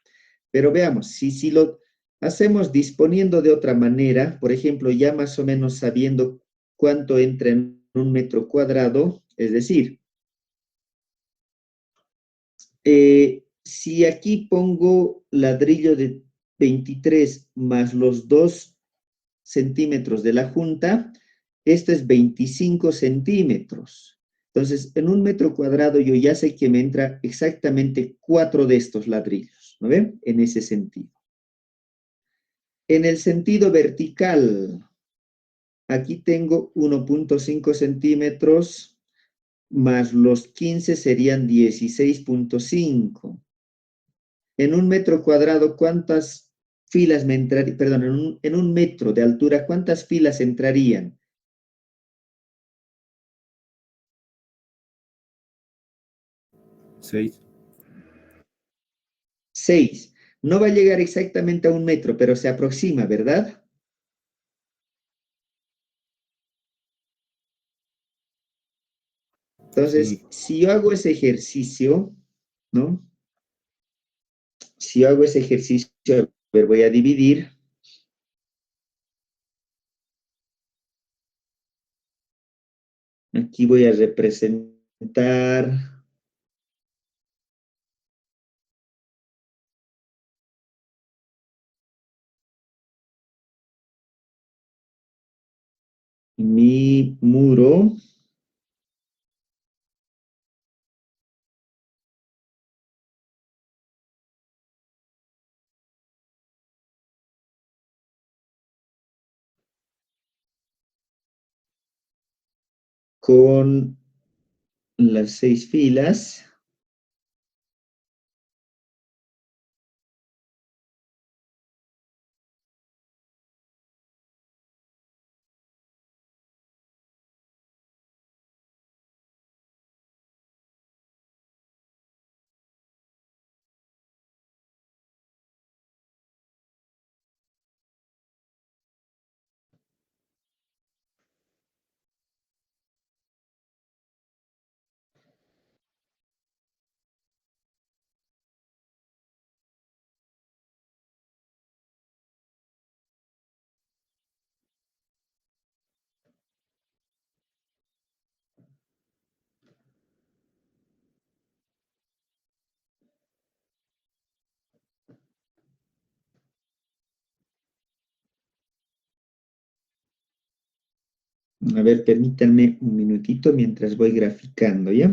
Pero veamos, si lo hacemos disponiendo de otra manera, por ejemplo, ya más o menos sabiendo cuánto entra en un metro cuadrado, es decir, si aquí pongo ladrillo de 23 más los 2 centímetros de la junta, esto es 25 centímetros. Entonces, en un metro cuadrado yo ya sé que me entra exactamente 4 de estos ladrillos, ¿no ven? En ese sentido. En el sentido vertical, aquí tengo 1.5 centímetros más los 15 serían 16.5. En un metro cuadrado, ¿cuántas filas me entrarían? Perdón, en un metro de altura, ¿cuántas filas entrarían? 6. 6. No va a llegar exactamente a un metro, pero se aproxima, ¿verdad? Entonces, Sí. si yo hago ese ejercicio, ¿no? Si yo hago ese ejercicio, a ver, voy a dividir. Aquí voy a representar mi muro con las 6 filas A ver, permítanme un minutito mientras voy graficando, ¿ya?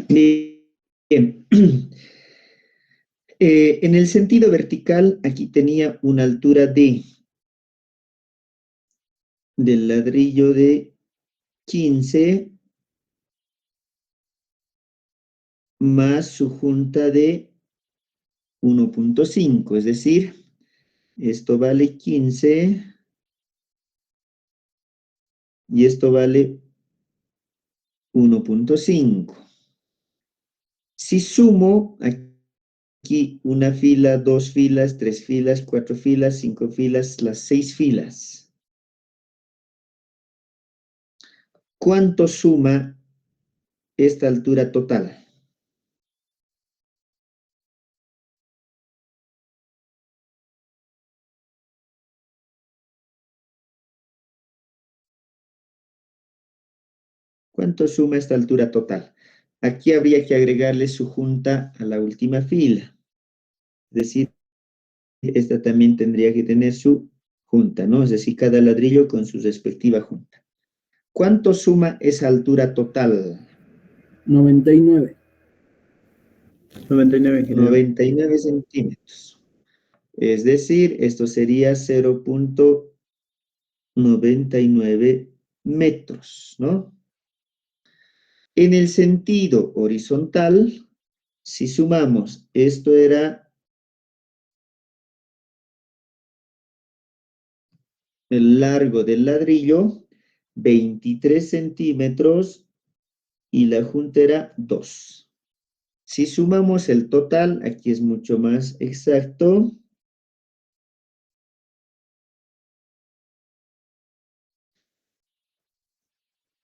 Bien. En el sentido vertical, aquí tenía una altura del ladrillo de 15 más su junta de 1.5, es decir, esto vale 15 y esto vale 1.5. Si sumo aquí una fila, 2 filas, 3 filas, 4 filas, 5 filas, las 6 filas, ¿cuánto suma esta altura total? ¿Cuánto suma esta altura total? Aquí habría que agregarle su junta a la última fila. Es decir, esta también tendría que tener su junta, ¿no? Es decir, cada ladrillo con su respectiva junta. ¿Cuánto suma esa altura total? 99. 99 centímetros. Es decir, esto sería 0.99 metros, ¿no? En el sentido horizontal, si sumamos, esto era el largo del ladrillo, 23 centímetros, y la junta era 2. Si sumamos el total, aquí es mucho más exacto.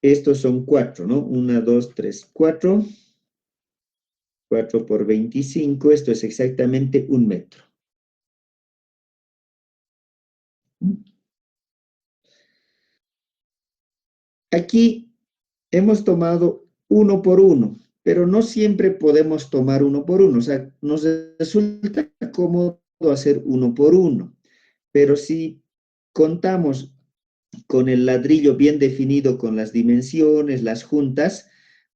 estos son 4, ¿no? 1, 2, 3, 4. 4 por 25, esto es exactamente 1 metro. Aquí hemos tomado 1 por 1, pero no siempre podemos tomar 1 por 1. O sea, nos resulta cómodo hacer 1 por 1. Pero si contamos con el ladrillo bien definido, con las dimensiones, las juntas,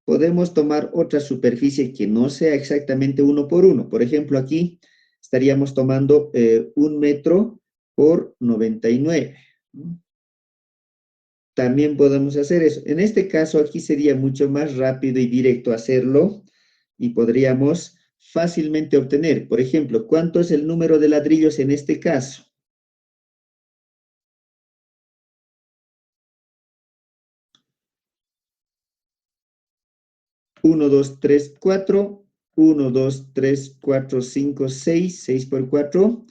podemos tomar otra superficie que no sea exactamente 1 por 1. Por ejemplo, aquí estaríamos tomando 1 metro por 99. También podemos hacer eso. En este caso, aquí sería mucho más rápido y directo hacerlo y podríamos fácilmente obtener. Por ejemplo, ¿cuánto es el número de ladrillos en este caso? 1, 2, 3, 4. 1, 2, 3, 4, 5, 6. 6 por 4,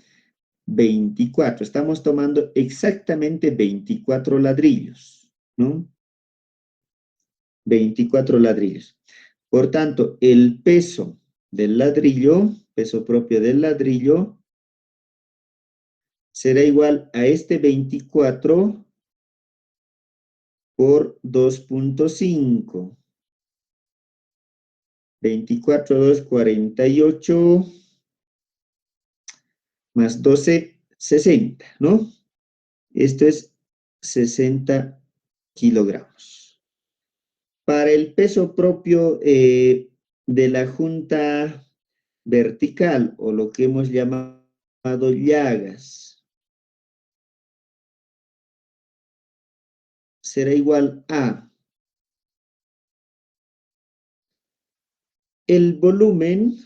24. Estamos tomando exactamente 24 ladrillos, ¿no? 24 ladrillos. Por tanto, el peso del ladrillo, peso propio del ladrillo, será igual a este 24 por 2.5. 24, 2, 48, más 12, 60, ¿no? Esto es 60 kilogramos. Para el peso propio de la junta vertical, o lo que hemos llamado llagas, será igual a el volumen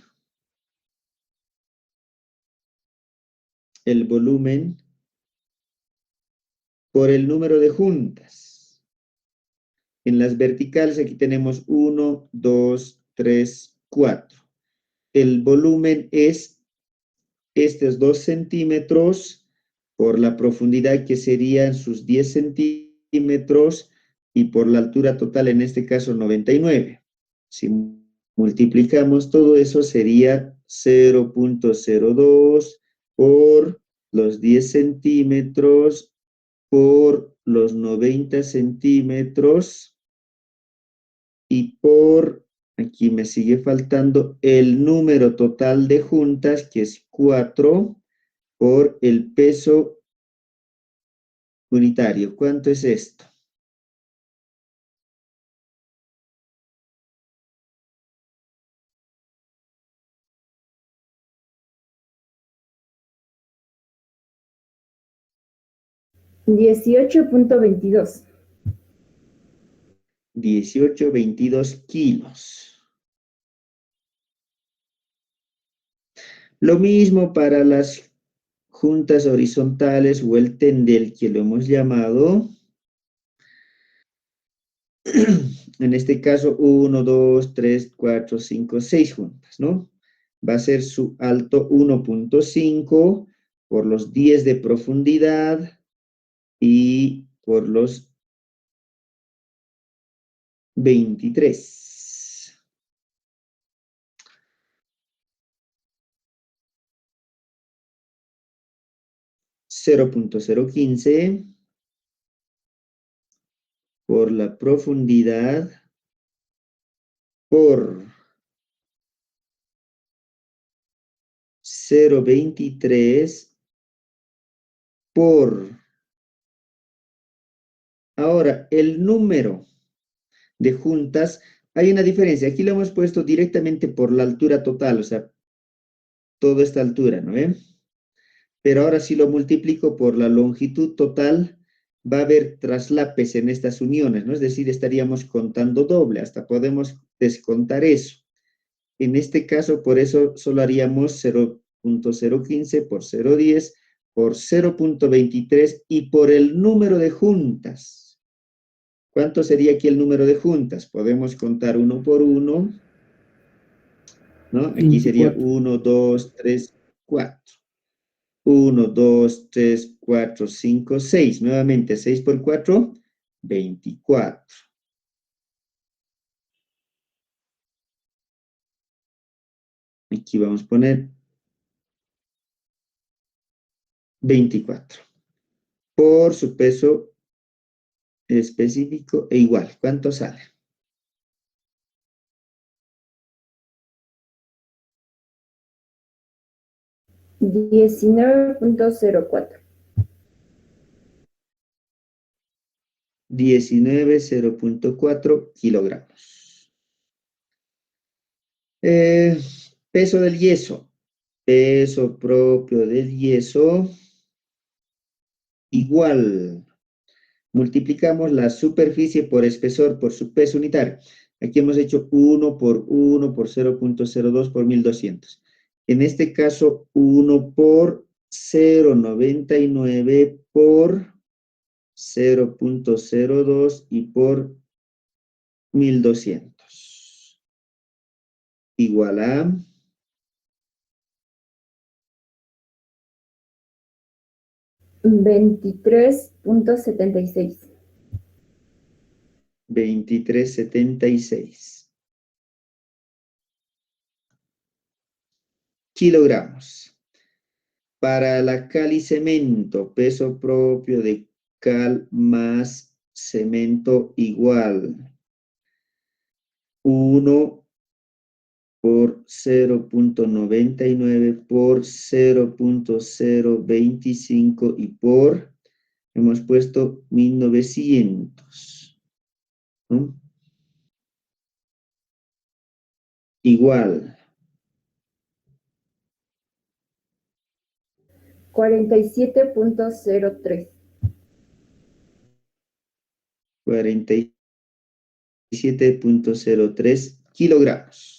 por el número de juntas. En las verticales aquí tenemos 1, 2, 3, 4. El volumen es estos 2 centímetros por la profundidad que serían sus 10 centímetros y por la altura total, en este caso 99. Si multiplicamos todo eso sería 0.02 por los 10 centímetros por los 90 centímetros y por, aquí me sigue faltando, el número total de juntas, que es 4, por el peso unitario. ¿Cuánto es esto? $18.22. 18,22 kilos. Lo mismo para las juntas horizontales o el tendel, que lo hemos llamado. En este caso, 1, 2, 3, 4, 5, 6 juntas, ¿no? Va a ser su alto 1.5 por los 10 de profundidad y por los 23. 0.015 por la profundidad por 0.23 por... Ahora, el número de juntas, hay una diferencia. Aquí lo hemos puesto directamente por la altura total, o sea, toda esta altura, ¿no ven? Pero ahora si lo multiplico por la longitud total, va a haber traslapes en estas uniones, ¿no? Es decir, estaríamos contando doble, hasta podemos descontar eso. En este caso, por eso solo haríamos 0.015 por 0.10 por 0.23 y por el número de juntas. ¿Cuánto sería aquí el número de juntas? Podemos contar uno por uno, ¿no? Aquí sería 1, 2, 3, 4. 1, 2, 3, 4, 5, 6. Nuevamente, 6 por 4, 24. Aquí vamos a poner 24. Por su peso específico e igual. ¿Cuánto sale? 19.04. 19,0.4 kilogramos. Peso del yeso. Peso propio del yeso igual. Multiplicamos la superficie por espesor por su peso unitario. Aquí hemos hecho 1 por 1 por 0.02 por 1200. En este caso, 1 por 0.99 por 0.02 y por 1200. Igual a 23.76. 23,76 kilogramos. Para la cal y cemento, peso propio de cal más cemento igual. 1 por 0.99 por 0.025 y por, hemos puesto 1900. ¿No? Igual. 47.03. 47,03 kilogramos.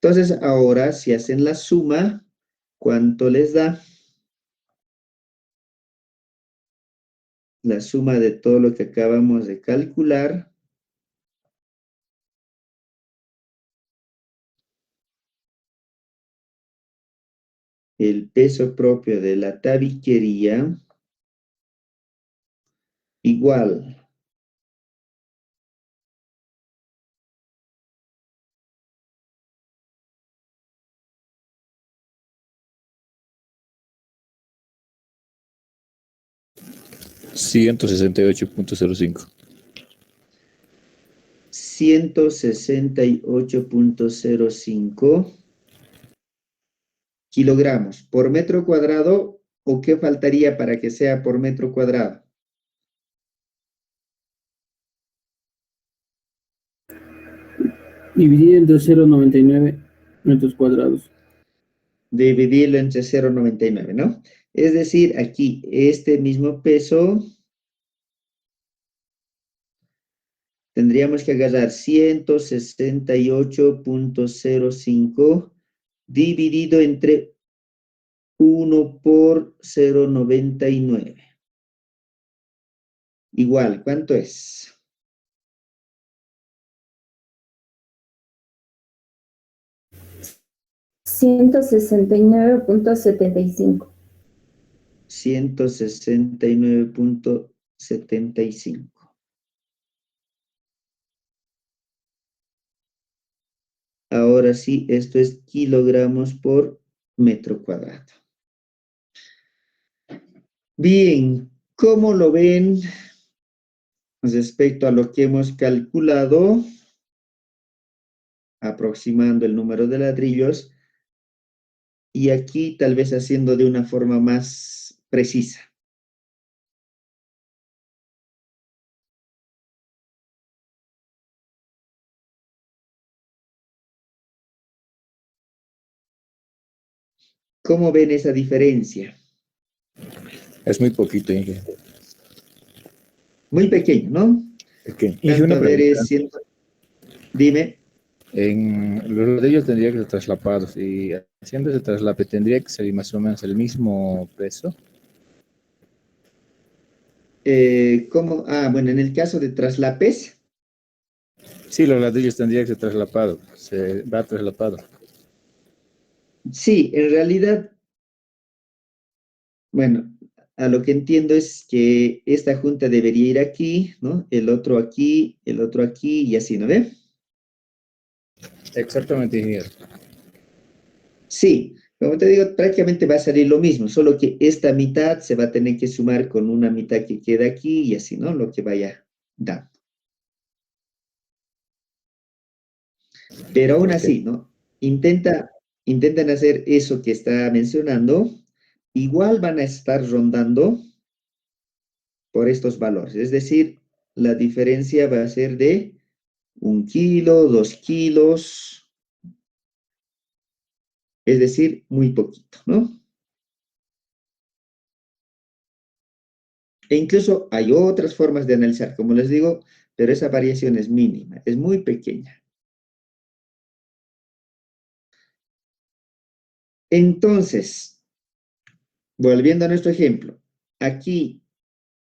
Entonces, ahora, si hacen la suma, ¿cuánto les da? La suma de todo lo que acabamos de calcular. El peso propio de la tabiquería igual. $168.05. 168,05 kilogramos por metro cuadrado, ¿o qué faltaría para que sea por metro cuadrado? Dividido entre 0,99 metros cuadrados. Dividirlo entre 0,99, ¿no? Es decir, aquí este mismo peso tendríamos que agarrar 168,05 dividido entre 1 por 0,99. Igual, ¿cuánto es? 169.75. 169,75. Ahora sí, esto es kilogramos por metro cuadrado. Bien, ¿cómo lo ven respecto a lo que hemos calculado? Aproximando el número de ladrillos. Y aquí tal vez haciendo de una forma más precisa. ¿Cómo ven esa diferencia? Es muy poquito, Inge. Muy pequeño, ¿no? Inge, Tanto, una a ver, pregunta. Dime. En los ladrillos tendría que ser traslapados y haciendo ese traslape tendría que ser más o menos el mismo peso. ¿Cómo? Ah, bueno, en el caso de traslapes. Sí, los ladrillos tendrían que ser traslapados. Se va traslapado. Sí, en realidad, bueno, a lo que entiendo es que esta junta debería ir aquí, ¿no? El otro aquí y así, ¿no ve? Exactamente, ingeniero. Sí, como te digo, prácticamente va a salir lo mismo, solo que esta mitad se va a tener que sumar con una mitad que queda aquí y así, ¿no? Lo que vaya dando. Pero aún Ok. así, ¿no? Intentan hacer eso que está mencionando, igual van a estar rondando por estos valores. Es decir, la diferencia va a ser de 1 kilo, 2 kilos, es decir, muy poquito, ¿no? E incluso hay otras formas de analizar, como les digo, pero esa variación es mínima, es muy pequeña. Entonces, volviendo a nuestro ejemplo, aquí,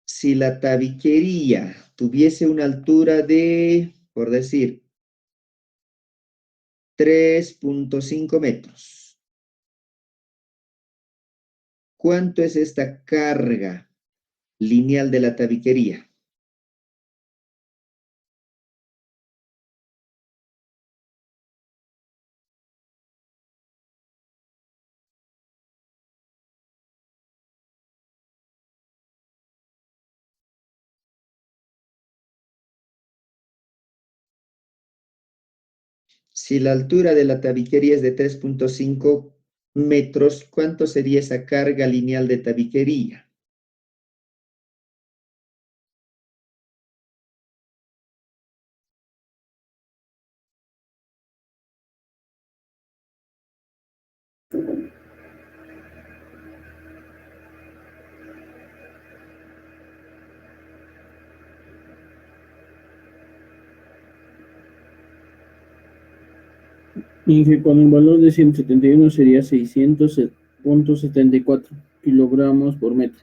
si la tabiquería tuviese una altura de, por decir, 3.5 metros, ¿cuánto es esta carga lineal de la tabiquería? Si la altura de la tabiquería es de 3.5 metros, ¿cuánto sería esa carga lineal de tabiquería? Y que con un valor de 171 sería 600,74 kilogramos por metro.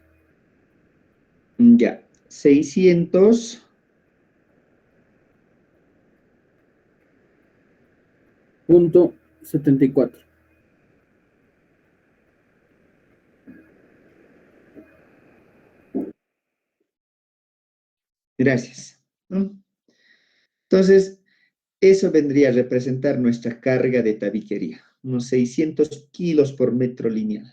Ya, 600 Punto 74. gracias, ¿no? Entonces, eso vendría a representar nuestra carga de tabiquería, unos 600 kilos por metro lineal.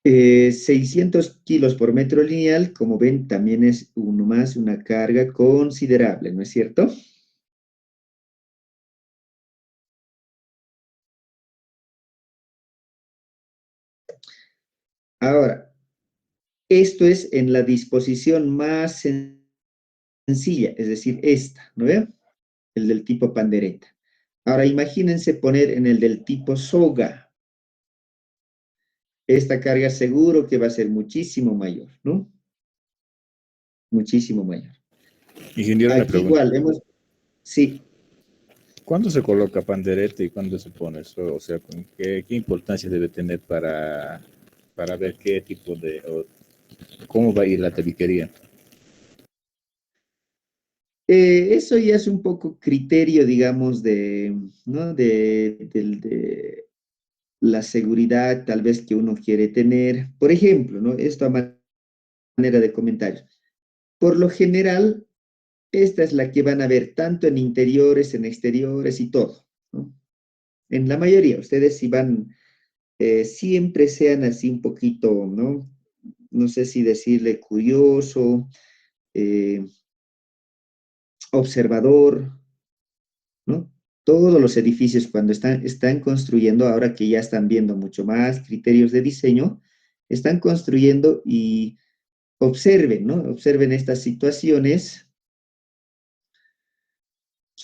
600 kilos por metro lineal, como ven, también es uno más una carga considerable, ¿no es cierto? 'Ahora, esto es en la disposición más sencilla, es decir, esta, ¿no ve? El del tipo pandereta. Ahora, imagínense poner en el del tipo soga. Esta carga seguro que va a ser muchísimo mayor, ¿no? Muchísimo mayor. Ingeniero, una Aquí pregunta. igual, sí, ¿Cuándo se coloca pandereta y cuándo se pone eso? O sea, ¿qué importancia debe tener para ver qué tipo o cómo va a ir la tabiquería? eso ya es un poco criterio, digamos, ¿no? De la seguridad tal vez que uno quiere tener. Por ejemplo, ¿no? Esto a manera de comentario. Por lo general, esta es la que van a ver tanto en interiores, en exteriores y todo, ¿no? En la mayoría, ustedes si van, siempre sean así un poquito, ¿no? No sé si decirle curioso, eh, observador, ¿no? Todos los edificios cuando están construyendo, ahora que ya están viendo mucho más criterios de diseño, están construyendo y observen, ¿no? Observen estas situaciones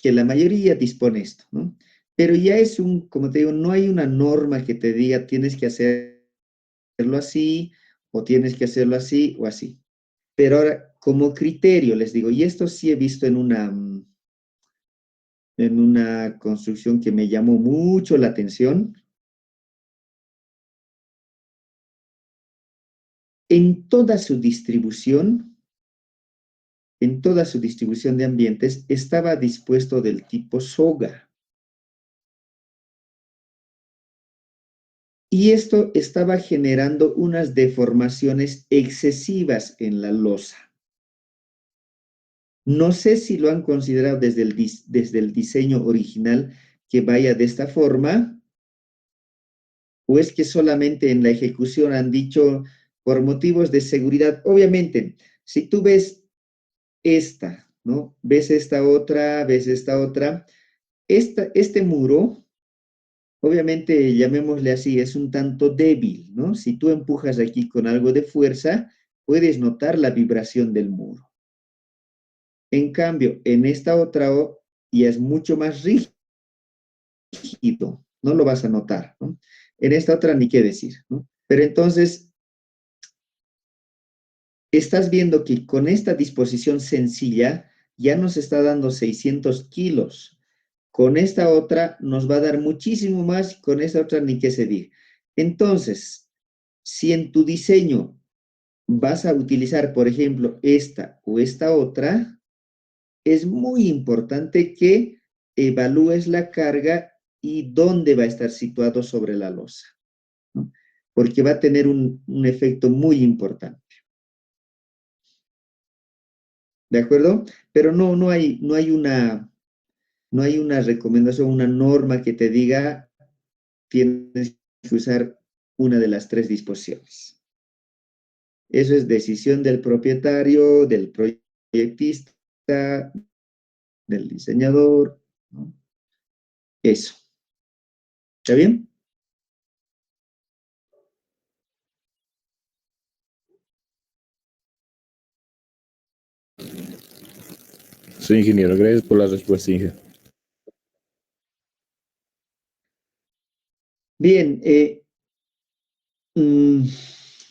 que la mayoría dispone esto, ¿no? Pero ya es como te digo, no hay una norma que te diga tienes que hacerlo así o tienes que hacerlo así o así. Pero ahora, como criterio, les digo, y esto sí he visto en una construcción que me llamó mucho la atención, en toda su distribución, en toda su distribución de ambientes, estaba dispuesto del tipo soga. Y esto estaba generando unas deformaciones excesivas en la losa. No sé si lo han considerado desde el diseño original que vaya de esta forma, o es que solamente en la ejecución han dicho por motivos de seguridad. Obviamente, si tú ves esta, ¿no? Ves esta otra, este muro, obviamente, llamémosle así, es un tanto débil, ¿no? Si tú empujas aquí con algo de fuerza, puedes notar la vibración del muro. En cambio, en esta otra ya es mucho más rígido, no lo vas a notar, ¿no? En esta otra ni qué decir, ¿no? Pero entonces, estás viendo que con esta disposición sencilla ya nos está dando 600 kilos. Con esta otra nos va a dar muchísimo más, con esta otra ni qué se diga. Entonces, si en tu diseño vas a utilizar, por ejemplo, esta o esta otra, es muy importante que evalúes la carga y dónde va a estar situado sobre la losa, ¿no? Porque va a tener un efecto muy importante. ¿De acuerdo? Pero no hay una recomendación, una norma que te diga tienes que usar una de las tres disposiciones. Eso es decisión del propietario, del proyectista, del diseñador, ¿no? Eso. ¿Está bien? Sí, ingeniero, gracias por la respuesta, ingeniero. Bien,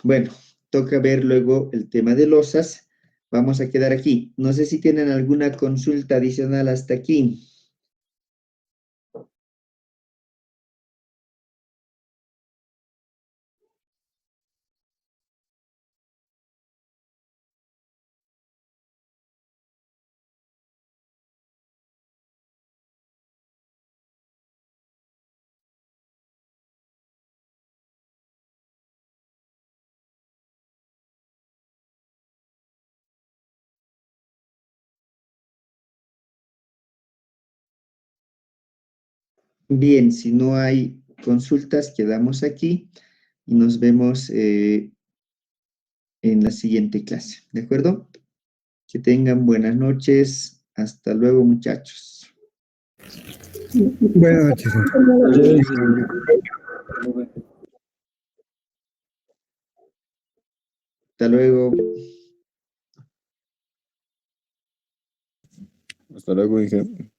bueno, toca ver luego el tema de losas. Vamos a quedar aquí. No sé si tienen alguna consulta adicional hasta aquí. Bien, si no hay consultas, quedamos aquí y nos vemos en la siguiente clase. ¿De acuerdo? Que tengan buenas noches. Hasta luego, muchachos. Buenas noches. Hasta luego. Hasta luego, ingeniero.